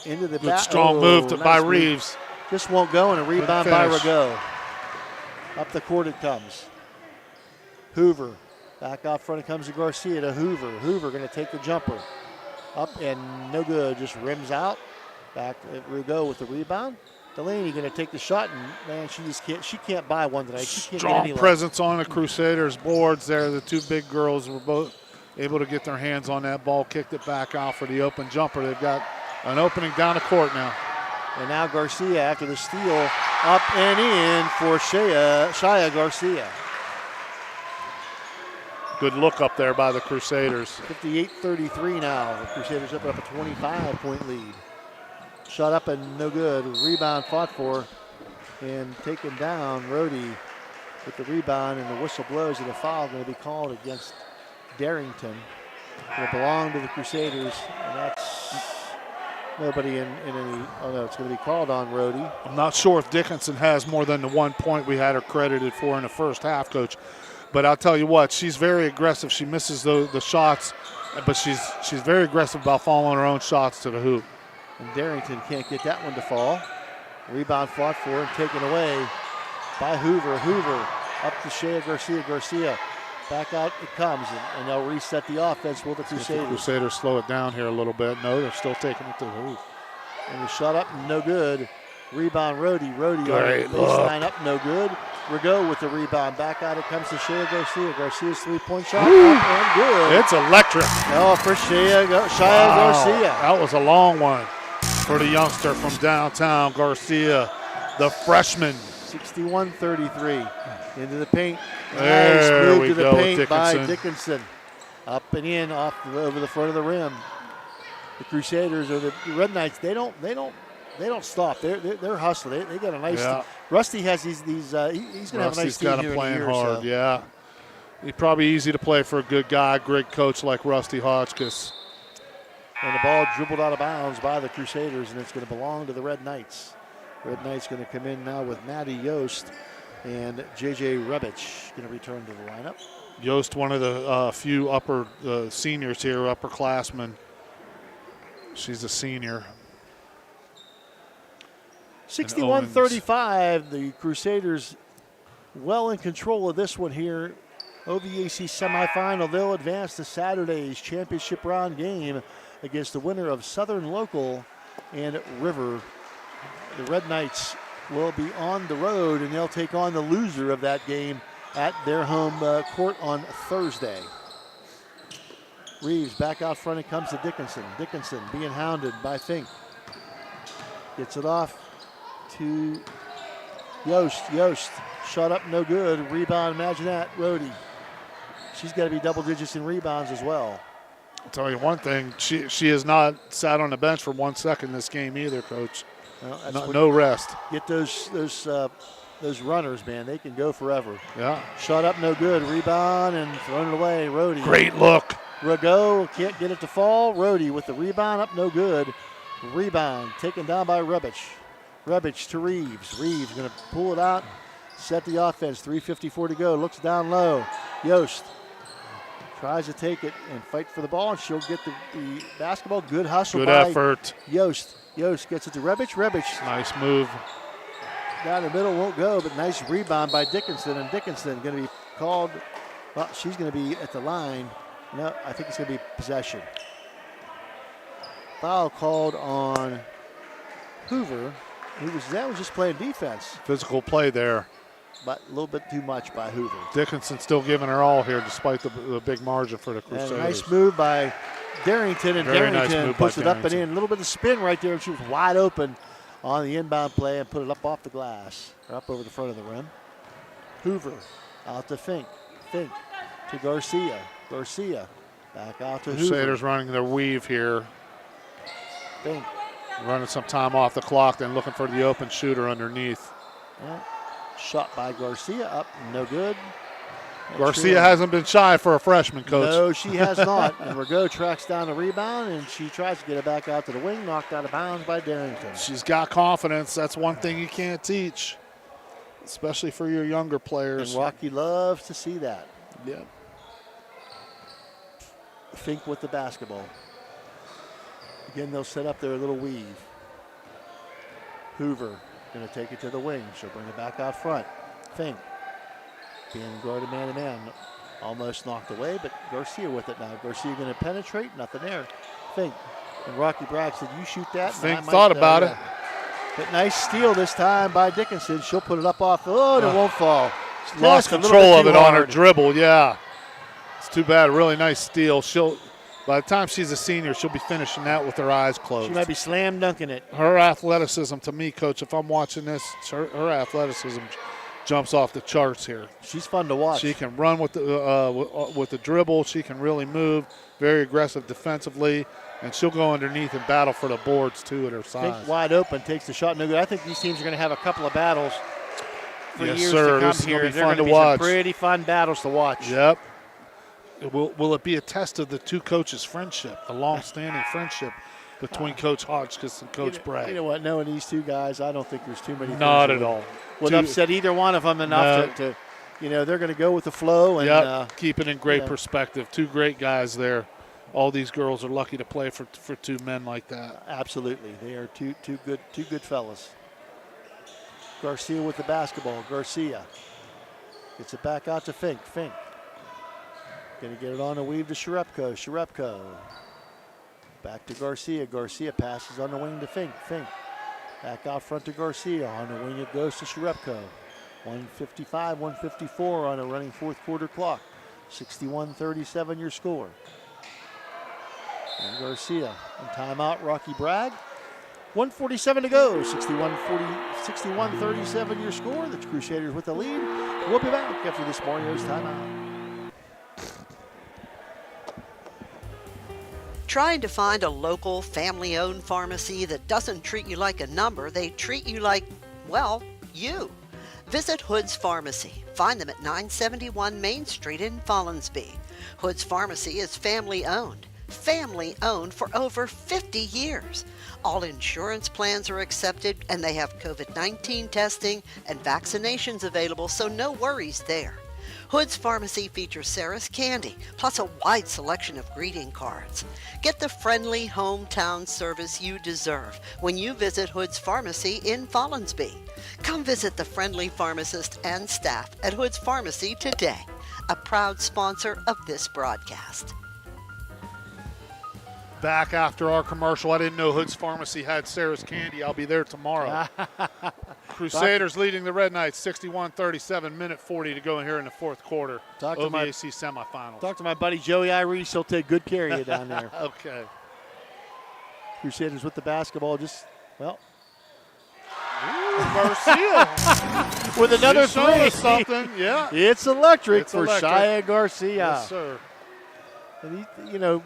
into the good strong move by Reeves. Just won't go, and a rebound by Rigaud. Up the court it comes. Hoover. Back out front it comes to Garcia to Hoover. Hoover going to take the jumper. Up and no good. Just rims out. Back at Rigaud with the rebound. Delaney going to take the shot, and man, she can't buy one tonight. She can't Strong get any presence on the Crusaders boards there. The two big girls were both able to get their hands on that ball, kicked it back out for the open jumper. They've got an opening down the court now. And now Garcia after the steal, up and in for Shia Garcia. Good look up there by the Crusaders. 58-33 now. The Crusaders up a 25-point lead. Shot up and no good. Rebound fought for and taken down. Rhodey with the rebound, and the whistle blows, and a foul going to be called against Darrington. It belonged to the Crusaders, and that's nobody in any. Oh no, it's going to be called on Rhodey. I'm not sure if Dickinson has more than the 1 point we had her credited for in the first half, Coach. But I'll tell you what, she's very aggressive. She misses the shots, but she's very aggressive about following her own shots to the hoop. And Darrington can't get that one to fall. Rebound fought for and taken away by Hoover. Hoover up to Shea Garcia. Garcia back out it comes, and they'll reset the offense with the Crusaders. The Crusaders slow it down here a little bit. No, they're still taking it to the hoop. And the shot up, no good. Rebound Rhodey. Rhodey on the baseline up, no good. Rigaud with the rebound. Back out it comes to Shea Garcia. Garcia's three-point shot up and good. It's electric. Oh, for Shea Garcia. That was a long one for the youngster from downtown, Garcia, the freshman. 61-33. Into the paint. There nice move we to the go paint with by Dickinson. Dickinson. Up and in over the front of the rim. The Crusaders or the Red Knights, they don't stop. They're hustling. They got a nice team. Rusty has these he's going to have a nice team here in a year hard, so. Yeah. He's probably easy to play for a good guy, great coach like Rusty Hotchkiss. And the ball dribbled out of bounds by the Crusaders, and it's going to belong to the Red Knights. Red Knights going to come in now with Maddie Yost and J.J. Rebich going to return to the lineup. Yost, one of the few upper seniors here, upperclassmen. She's a senior. 61-35, the Crusaders well in control of this one here. OVAC semifinal, they'll advance to Saturday's championship round game against the winner of Southern Local and River. The Red Knights will be on the road, and they'll take on the loser of that game at their home court on Thursday. Reeves back out front. It comes to Dickinson. Dickinson being hounded by Fink. Gets it off to Yost. Yost shot up, no good. Rebound, imagine that. Rhodey. She's got to be double digits in rebounds as well. I'll tell you one thing. She has not sat on the bench for 1 second this game either, Coach. Well, no rest. Get those runners, man. They can go forever. Yeah. Shot up, no good. Rebound and thrown it away. Rhodey. Great look. Rago can't get it to fall. Rhodey with the rebound up, no good. Rebound taken down by Rebic. Rebic to Reeves. Reeves going to pull it out, set the offense. 3:54 to go. Looks down low. Yost tries to take it and fight for the ball, and she'll get the basketball. Good hustle. Good by effort. Yost. Yost gets it to Rebic. Rebic. Nice move. Down the middle, won't go, but nice rebound by Dickinson, and Dickinson going to be called. Well, she's going to be at the line. No, I think it's going to be possession. Foul called on Hoover. That was just playing defense. Physical play there. But a little bit too much by Hoover. Dickinson still giving her all here despite the big margin for the Crusaders. And a nice move by Darrington, and Very Darrington nice puts it up and in. A little bit of spin right there, and she was wide open on the inbound play and put it up off the glass, or up over the front of the rim. Hoover out to Fink. Fink to Garcia. Garcia back out to Hoover. Crusaders running their weave here. Fink. Running some time off the clock, then looking for the open shooter underneath. Yeah. Shot by Garcia up, no good. Garcia hasn't been shy for a freshman, Coach. No, she has not. And Rago tracks down the rebound, and she tries to get it back out to the wing, knocked out of bounds by Darrington. She's got confidence. That's one thing you can't teach, especially for your younger players. And Rocky loves to see that. Yeah. Fink with the basketball. Again, they'll set up their little weave. Hoover going to take it to the wing. She'll bring it back out front. Fink being guarded man-to-man. Almost knocked away, but Garcia with it now. Garcia going to penetrate. Nothing there. Fink. And Rocky Bragg said, you shoot that. Fink thought about it. But nice steal this time by Dickinson. She'll put it up off. Oh, and it won't fall. She lost control of it on her dribble, yeah. It's too bad. A really nice steal. By the time she's a senior, she'll be finishing that with her eyes closed. She might be slam dunking it. Her athleticism, to me, Coach, if I'm watching this, her athleticism jumps off the charts here. She's fun to watch. She can run with the dribble. She can really move. Very aggressive defensively, and she'll go underneath and battle for the boards too at her size. Fink wide open, takes the shot, no good. I think these teams are going to have a couple of battles for yes, years sir. to come this is here. They're going to be watch. some pretty fun battles to watch. Yep. Will it be a test of the two coaches' friendship, a long-standing friendship between Coach Hotchkiss and Coach Bragg? You know what? Knowing these two guys, I don't think there's too many. Not at all. Would upset either one of them enough to they're going to go with the flow and keep it in great perspective. Two great guys there. All these girls are lucky to play for two men like that. Absolutely, they are two good fellas. Garcia with the basketball. Garcia gets it back out to Fink. Fink. Going to get it on the weave to Sharepko. Sharepko. Back to Garcia. Garcia passes on the wing to Fink. Fink. Back out front to Garcia. On the wing it goes to Sharepko. 1:55, 1:54 on a running fourth quarter clock. 61-37 your score. And Garcia in timeout. Rocky Bragg. 1:47 to go. 61-37 your score. The Crusaders with the lead. We'll be back after this Mario's timeout. Trying to find a local, family-owned pharmacy that doesn't treat you like a number, they treat you like, well, you. Visit Hood's Pharmacy. Find them at 971 Main Street in Follinsby. Hood's Pharmacy is family-owned. Family-owned for over 50 years. All insurance plans are accepted, and they have COVID-19 testing and vaccinations available, so no worries there. Hood's Pharmacy features Sarah's Candy, plus a wide selection of greeting cards. Get the friendly hometown service you deserve when you visit Hood's Pharmacy in Follinsby. Come visit the friendly pharmacist and staff at Hood's Pharmacy today, a proud sponsor of this broadcast. Back after our commercial. I didn't know Hood's Pharmacy had Sarah's Candy. I'll be there tomorrow. Crusaders leading the Red Knights 61-37, minute 40 to go in here in the fourth quarter. OVAC semifinals. Talk to my buddy Joey Iries. He'll take good care of you down there. Okay. Crusaders with the basketball. Garcia with another He's showing three. us something. Yeah. It's electric for electric. Shia Garcia. Yes, sir. And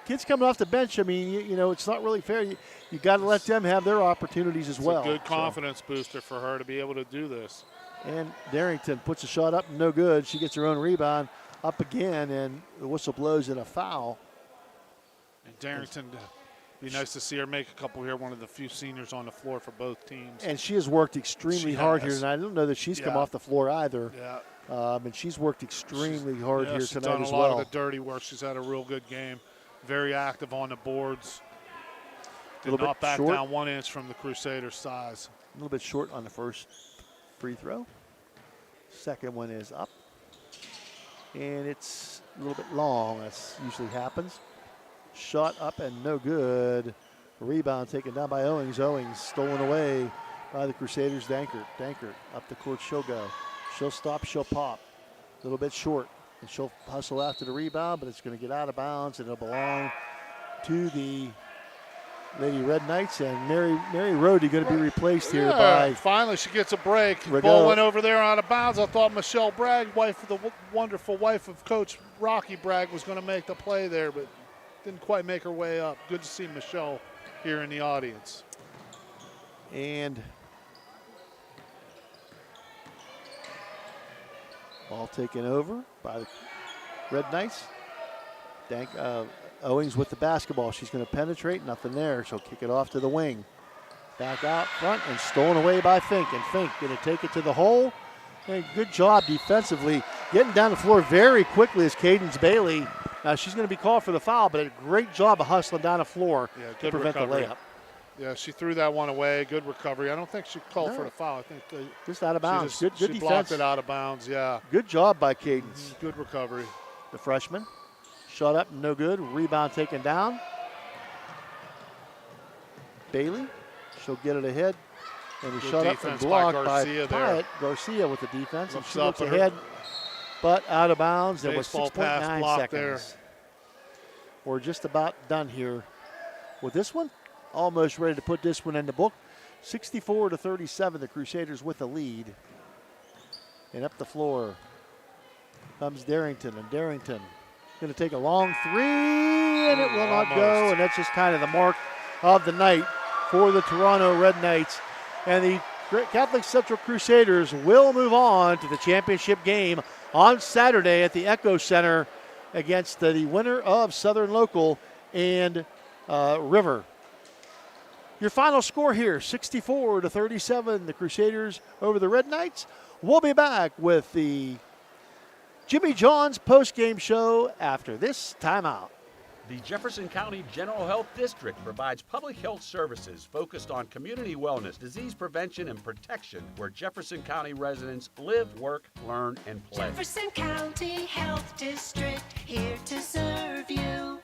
kids coming off the bench, I mean, it's not really fair. You got to let them have their opportunities as well. It's a good confidence booster for her to be able to do this. And Darrington puts a shot up, no good. She gets her own rebound up again, and the whistle blows in a foul. And Darrington, be nice to see her make a couple here, one of the few seniors on the floor for both teams. And she has worked extremely hard here tonight. I don't know that she's come off the floor either. Yeah. And she's worked extremely hard here tonight as well. She's done a lot of the dirty work. She's had a real good game. Very active on the boards. Did not back down 1 inch from the Crusaders' size. A little bit short on the first free throw. Second one is up. And it's a little bit long. That usually happens. Shot up and no good. Rebound taken down by Owings. Owings stolen away by the Crusaders. Dankert up the court. She'll go. She'll stop. She'll pop. A little bit short. And she'll hustle after the rebound, but it's going to get out of bounds, and it'll belong to the Lady Red Knights. And Mary Rohde going to be replaced here by. Finally, she gets a break. Rigaud. Ball went over there out of bounds. I thought Michelle Bragg, wonderful wife of Coach Rocky Bragg, was going to make the play there, but didn't quite make her way up. Good to see Michelle here in the audience. And ball taken over by the Red Knights. Owings with the basketball. She's going to penetrate. Nothing there. She'll kick it off to the wing. Back out front and stolen away by Fink. And Fink going to take it to the hole. And good job defensively. Getting down the floor very quickly is Cadence Bailey. Now she's going to be called for the foul, but a great job of hustling down the floor to prevent the layup. Yeah, she threw that one away. Good recovery. I don't think she called for the foul. I think just out of bounds. Good she defense. Blocked it out of bounds, yeah. Good job by Cadence. Good recovery. The freshman. Shot up, no good. Rebound taken down. Bailey. She'll get it ahead. And the shot up and blocked by Pyatt. Garcia with the defense. And she looks ahead, but out of bounds. There was 6.9 seconds. There. We're just about done here with this one. Almost ready to put this one in the book. 64-37, the Crusaders with the lead. And up the floor comes Darrington. And Darrington going to take a long three, and it will not go. And that's just kind of the mark of the night for the Toronto Red Knights. And the Catholic Central Crusaders will move on to the championship game on Saturday at the Echo Center against the winner of Southern Local and River. Your final score here, 64-37, the Crusaders over the Red Knights. We'll be back with the Jimmy John's postgame show after this timeout. The Jefferson County General Health District provides public health services focused on community wellness, disease prevention, and protection where Jefferson County residents live, work, learn, and play. Jefferson County Health District, here to serve you.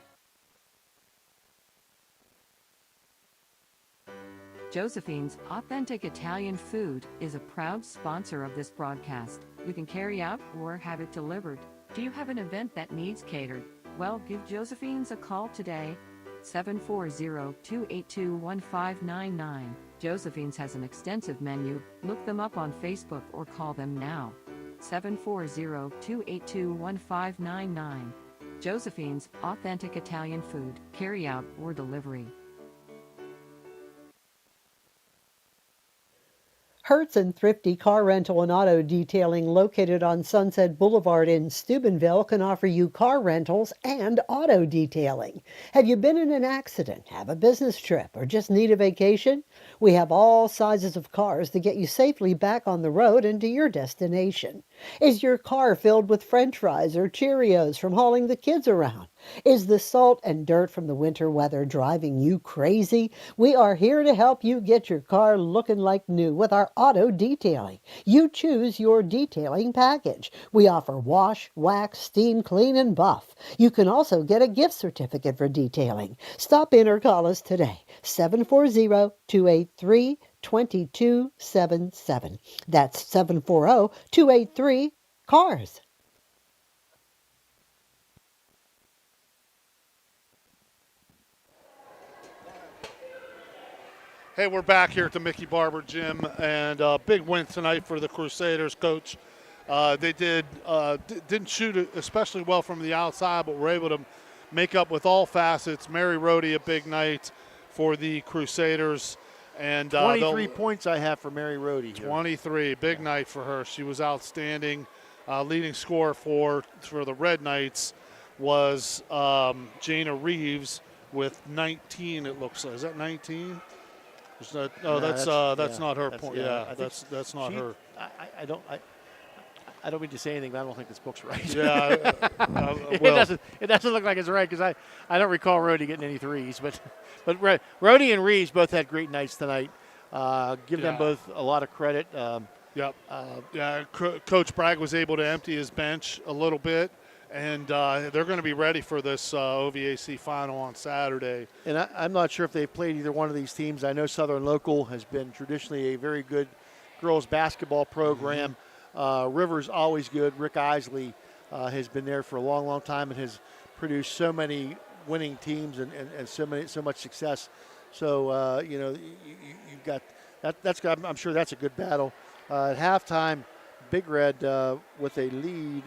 Josephine's Authentic Italian Food is a proud sponsor of this broadcast. You can carry out or have it delivered. Do you have an event that needs catered? Well, give Josephine's a call today. 740-282-1599. Josephine's has an extensive menu. Look them up on Facebook or call them now. 740-282-1599. Josephine's Authentic Italian Food, carry out or delivery. Hertz and Thrifty Car Rental and Auto Detailing, located on Sunset Boulevard in Steubenville, can offer you car rentals and auto detailing. Have you been in an accident, have a business trip, or just need a vacation? We have all sizes of cars to get you safely back on the road and to your destination. Is your car filled with French fries or Cheerios from hauling the kids around? Is the salt and dirt from the winter weather driving you crazy? We are here to help you get your car looking like new with our auto detailing. You choose your detailing package. We offer wash, wax, steam, clean, and buff. You can also get a gift certificate for detailing. Stop in or call us today, 740-283 2277. That's 740-283-CARS. Hey, we're back here at the Mickey Barber Gym, and big win tonight for the Crusaders, Coach. They didn't shoot especially well from the outside, but were able to make up with all facets. Mary Rohde, a big night for the Crusaders. And 23 points I have for Mary Rohde here. 23, big night for her. She was outstanding. Leading scorer for the Red Knights was Jana Reeves with 19, it looks like. Is that 19? That's not her point. That's not her. I don't mean to say anything, but I don't think this book's right. Yeah, it doesn't look like it's right because I don't recall Rohde getting any threes, but Rohde and Reeves both had great nights tonight. Give them both a lot of credit. Coach Bragg was able to empty his bench a little bit. And they're going to be ready for this OVAC final on Saturday. And I'm not sure if they've played either one of these teams. I know Southern Local has been traditionally a very good girls basketball program. River's always good. Rick Isley has been there for a long, long time and has produced so many winning teams and so much success. So you've got that's I'm sure that's a good battle. At halftime, Big Red with a lead.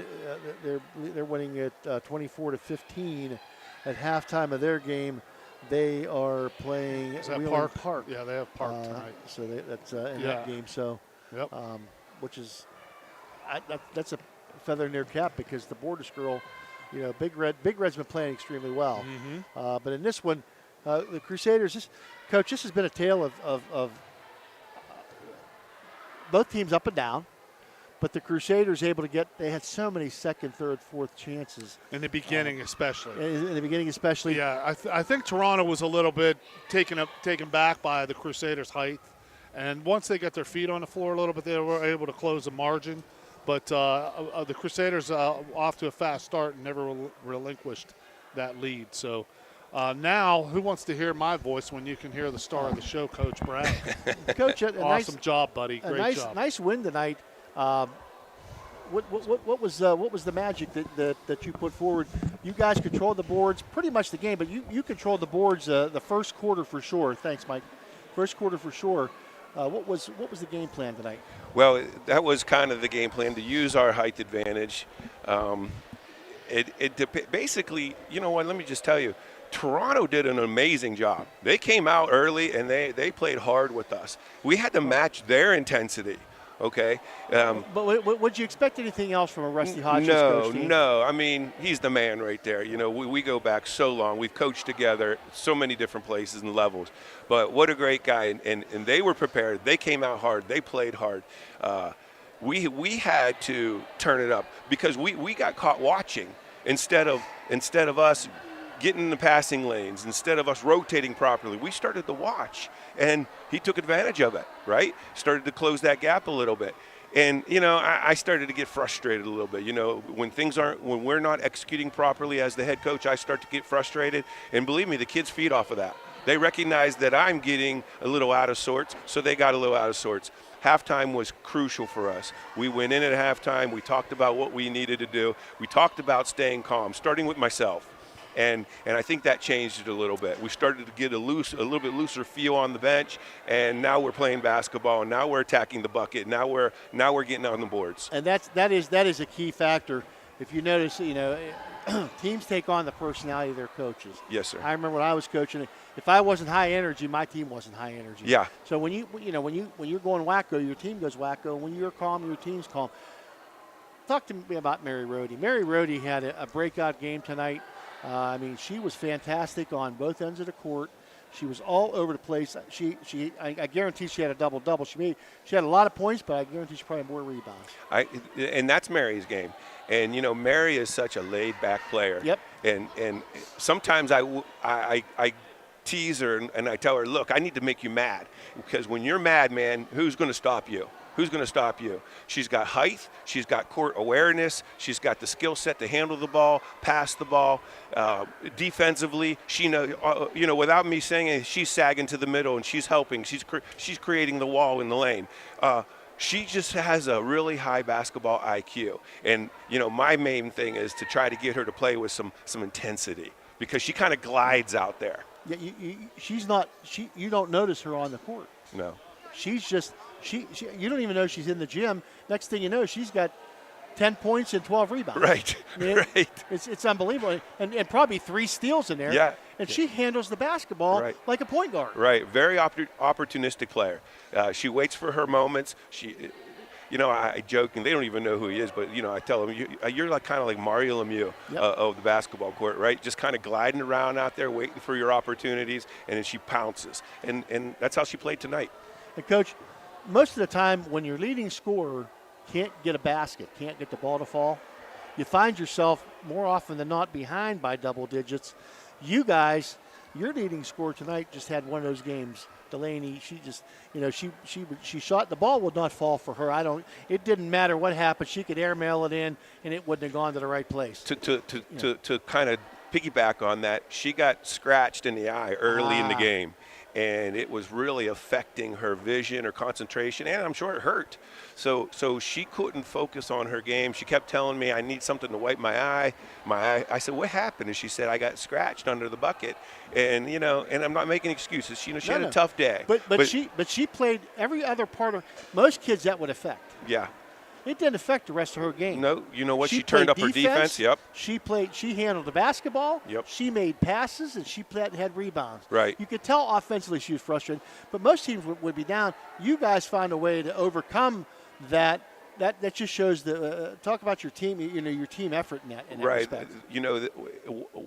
They're winning at 24-15. At halftime of their game, they are playing Wheeling Park. Yeah, they have Park tonight. So that's in that game. So, which is that's a feather in their cap because the Borders girl, Big Red's been playing extremely well. But in this one, the Crusaders, Coach, this has been a tale of both teams up and down. But the Crusaders they had so many second, third, fourth chances. In the beginning especially. In the beginning especially. Yeah, I think Toronto was a little bit taken back by the Crusaders' height. And once they got their feet on the floor a little bit, they were able to close the margin. But the Crusaders off to a fast start and never relinquished that lead. So now, who wants to hear my voice when you can hear the star of the show, Coach Brad? Coach, awesome job, buddy. Great job. Nice win tonight. What was the magic that you put forward? You guys controlled the boards pretty much the game, but you controlled the boards the first quarter for sure. Thanks, Mike. First quarter for sure. What was the game plan tonight? Well, that was kind of the game plan, to use our height advantage. Basically, you know what? Let me just tell you. Toronto did an amazing job. They came out early and they played hard with us. We had to match their intensity. Okay. But would you expect anything else from a Rusty Hodges coach team? No. I mean, he's the man right there. We go back so long. We've coached together so many different places and levels. But what a great guy. And they were prepared. They came out hard. They played hard. We had to turn it up because we got caught watching instead of us getting in the passing lanes, instead of us rotating properly. We started to watch, and he took advantage of it, right? Started to close that gap a little bit. And, I started to get frustrated a little bit. When we're not executing properly as the head coach, I start to get frustrated. And believe me, the kids feed off of that. They recognize that I'm getting a little out of sorts, so they got a little out of sorts. Halftime was crucial for us. We went in at halftime. We talked about what we needed to do. We talked about staying calm, starting with myself. And I think that changed it a little bit. We started to get a little bit looser feel on the bench, and now we're playing basketball, and now we're attacking the bucket. Now we're getting on the boards. And that is a key factor. If you notice, teams take on the personality of their coaches. Yes, sir. I remember when I was coaching, if I wasn't high energy, my team wasn't high energy. Yeah. So when you're going wacko, your team goes wacko. When you're calm, your team's calm. Talk to me about Mary Rohde. Mary Rohde had a breakout game tonight. She was fantastic on both ends of the court. She was all over the place. I guarantee she had a double-double. She had a lot of points, but I guarantee she probably had more rebounds. And that's Mary's game. And, Mary is such a laid-back player. Yep. And sometimes I tease her and I tell her, look, I need to make you mad. Because when you're mad, man, who's going to stop you? Who's going to stop you? She's got height. She's got court awareness. She's got the skill set to handle the ball, pass the ball. Defensively, she without me saying it, she's sagging to the middle and she's helping. She's creating the wall in the lane. She just has a really high basketball IQ. And, my main thing is to try to get her to play with some intensity because she kind of glides out there. Yeah, you don't notice her on the court. No. She's just, you don't even know she's in the gym. Next thing you know, she's got 10 points and 12 rebounds. Right, right. It's unbelievable. And probably 3 steals in there. Yeah. And she handles the basketball like a point guard. Right, very opportunistic player. She waits for her moments. I joke, and they don't even know who he is, but, I tell them, you're kind of like Mario Lemieux of the basketball court, right? Just kind of gliding around out there, waiting for your opportunities, and then she pounces. And that's how she played tonight. And, Coach, most of the time when your leading scorer can't get a basket, can't get the ball to fall, you find yourself more often than not behind by double digits. You guys, your leading scorer tonight just had one of those games. Delaney, she just, she shot, the ball would not fall for her. It didn't matter what happened. She could airmail it in, and it wouldn't have gone to the right place. To kind of piggyback on that, she got scratched in the eye early in the game. And it was really affecting her vision, her concentration, and I'm sure it hurt. So she couldn't focus on her game. She kept telling me, I need something to wipe my eye. I said, what happened? And she said, I got scratched under the bucket. And, and I'm not making excuses. She had a tough day. But she played every other part of, most kids that would affect. Yeah. It didn't affect the rest of her game. No, you know what? She turned up her defense. Yep. She handled the basketball. Yep. She made passes, and she had rebounds. Right. You could tell offensively she was frustrated, but most teams would be down. You guys found a way to overcome that. That just shows the talk about your team. Your team effort in that respect.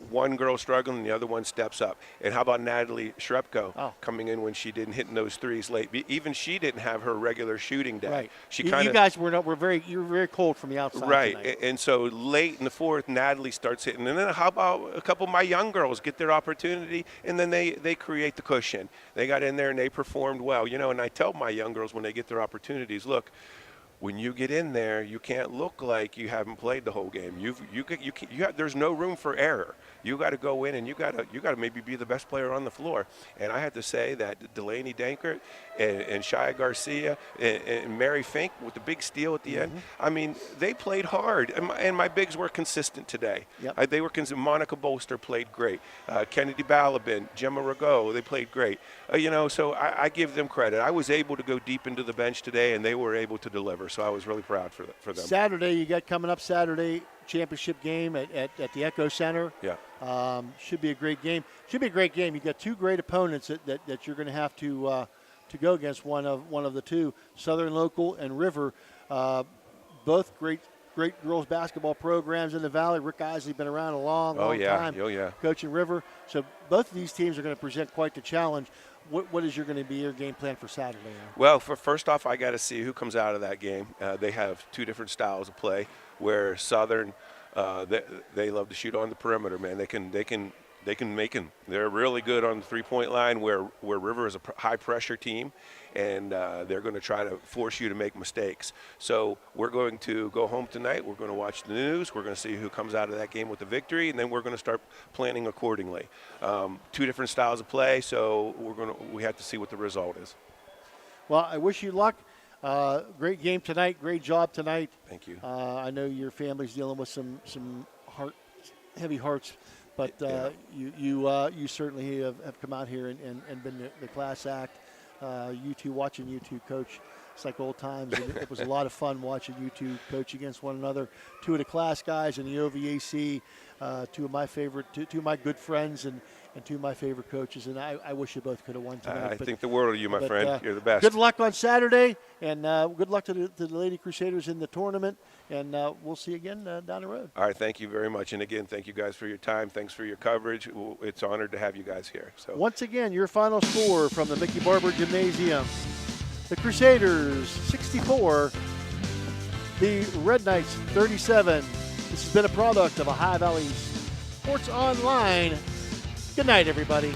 One girl struggling, and the other one steps up. And how about Natalie Shrepko coming in when she didn't hit those threes late? Even she didn't have her regular shooting day. Right. You guys you were very cold from the outside. Right. Tonight. And so late in the fourth, Natalie starts hitting. And then how about a couple of my young girls get their opportunity, and then they create the cushion. They got in there and they performed well. And I tell my young girls when they get their opportunities, look, when you get in there, you can't look like you haven't played the whole game. There's no room for error. You got to go in and you got to maybe be the best player on the floor. And I had to say that Delaney Dankert and Shia Garcia and Mary Fink with the big steal at the end. I mean, they played hard, and my bigs were consistent today. Yep. They were consistent. Monica Bolster played great. Kennedy Balabin, Gemma Rago, they played great. So I give them credit. I was able to go deep into the bench today, and they were able to deliver. So I was really proud for them. Saturday, you got coming up Saturday championship game at the Echo Center. Yeah. Should be a great game. You got 2 great opponents that you're going to have to go against. One of the 2, Southern Local and River, both great girls basketball programs in the Valley. Rick Isley been around a long time. Oh yeah. Coaching River. So both of these teams are going to present quite the challenge. What is going to be your game plan for Saturday? Well, first off, I got to see who comes out of that game. They have 2 different styles of play. Where Southern, they love to shoot on the perimeter. Man, they can make them. They're really good on the 3-point line. Where River is a high pressure team, and they're going to try to force you to make mistakes. So we're going to go home tonight. We're going to watch the news. We're going to see who comes out of that game with the victory, and then we're going to start planning accordingly. 2 different styles of play, so we have to see what the result is. Well, I wish you luck. Great game tonight. Great job tonight. Thank you. I know your family's dealing with some heavy hearts, but you certainly have come out here and been the class act. Watching you two coach, it's like old times. It was a lot of fun watching you two coach against one another. 2 of the class guys in the OVAC, 2 of my good friends and 2 of my favorite coaches. And I wish you both could have won tonight. I think the world of you, my friend. You're the best. Good luck on Saturday, and good luck to the Lady Crusaders in the tournament. And we'll see you again down the road. All right, thank you very much. And again, thank you guys for your time. Thanks for your coverage. It's an honor to have you guys here. So once again, your final score from the Mickey Barber Gymnasium. The Crusaders 64, the Red Knights 37. This has been a product of Ohio Valley Sports Online. Good night, everybody.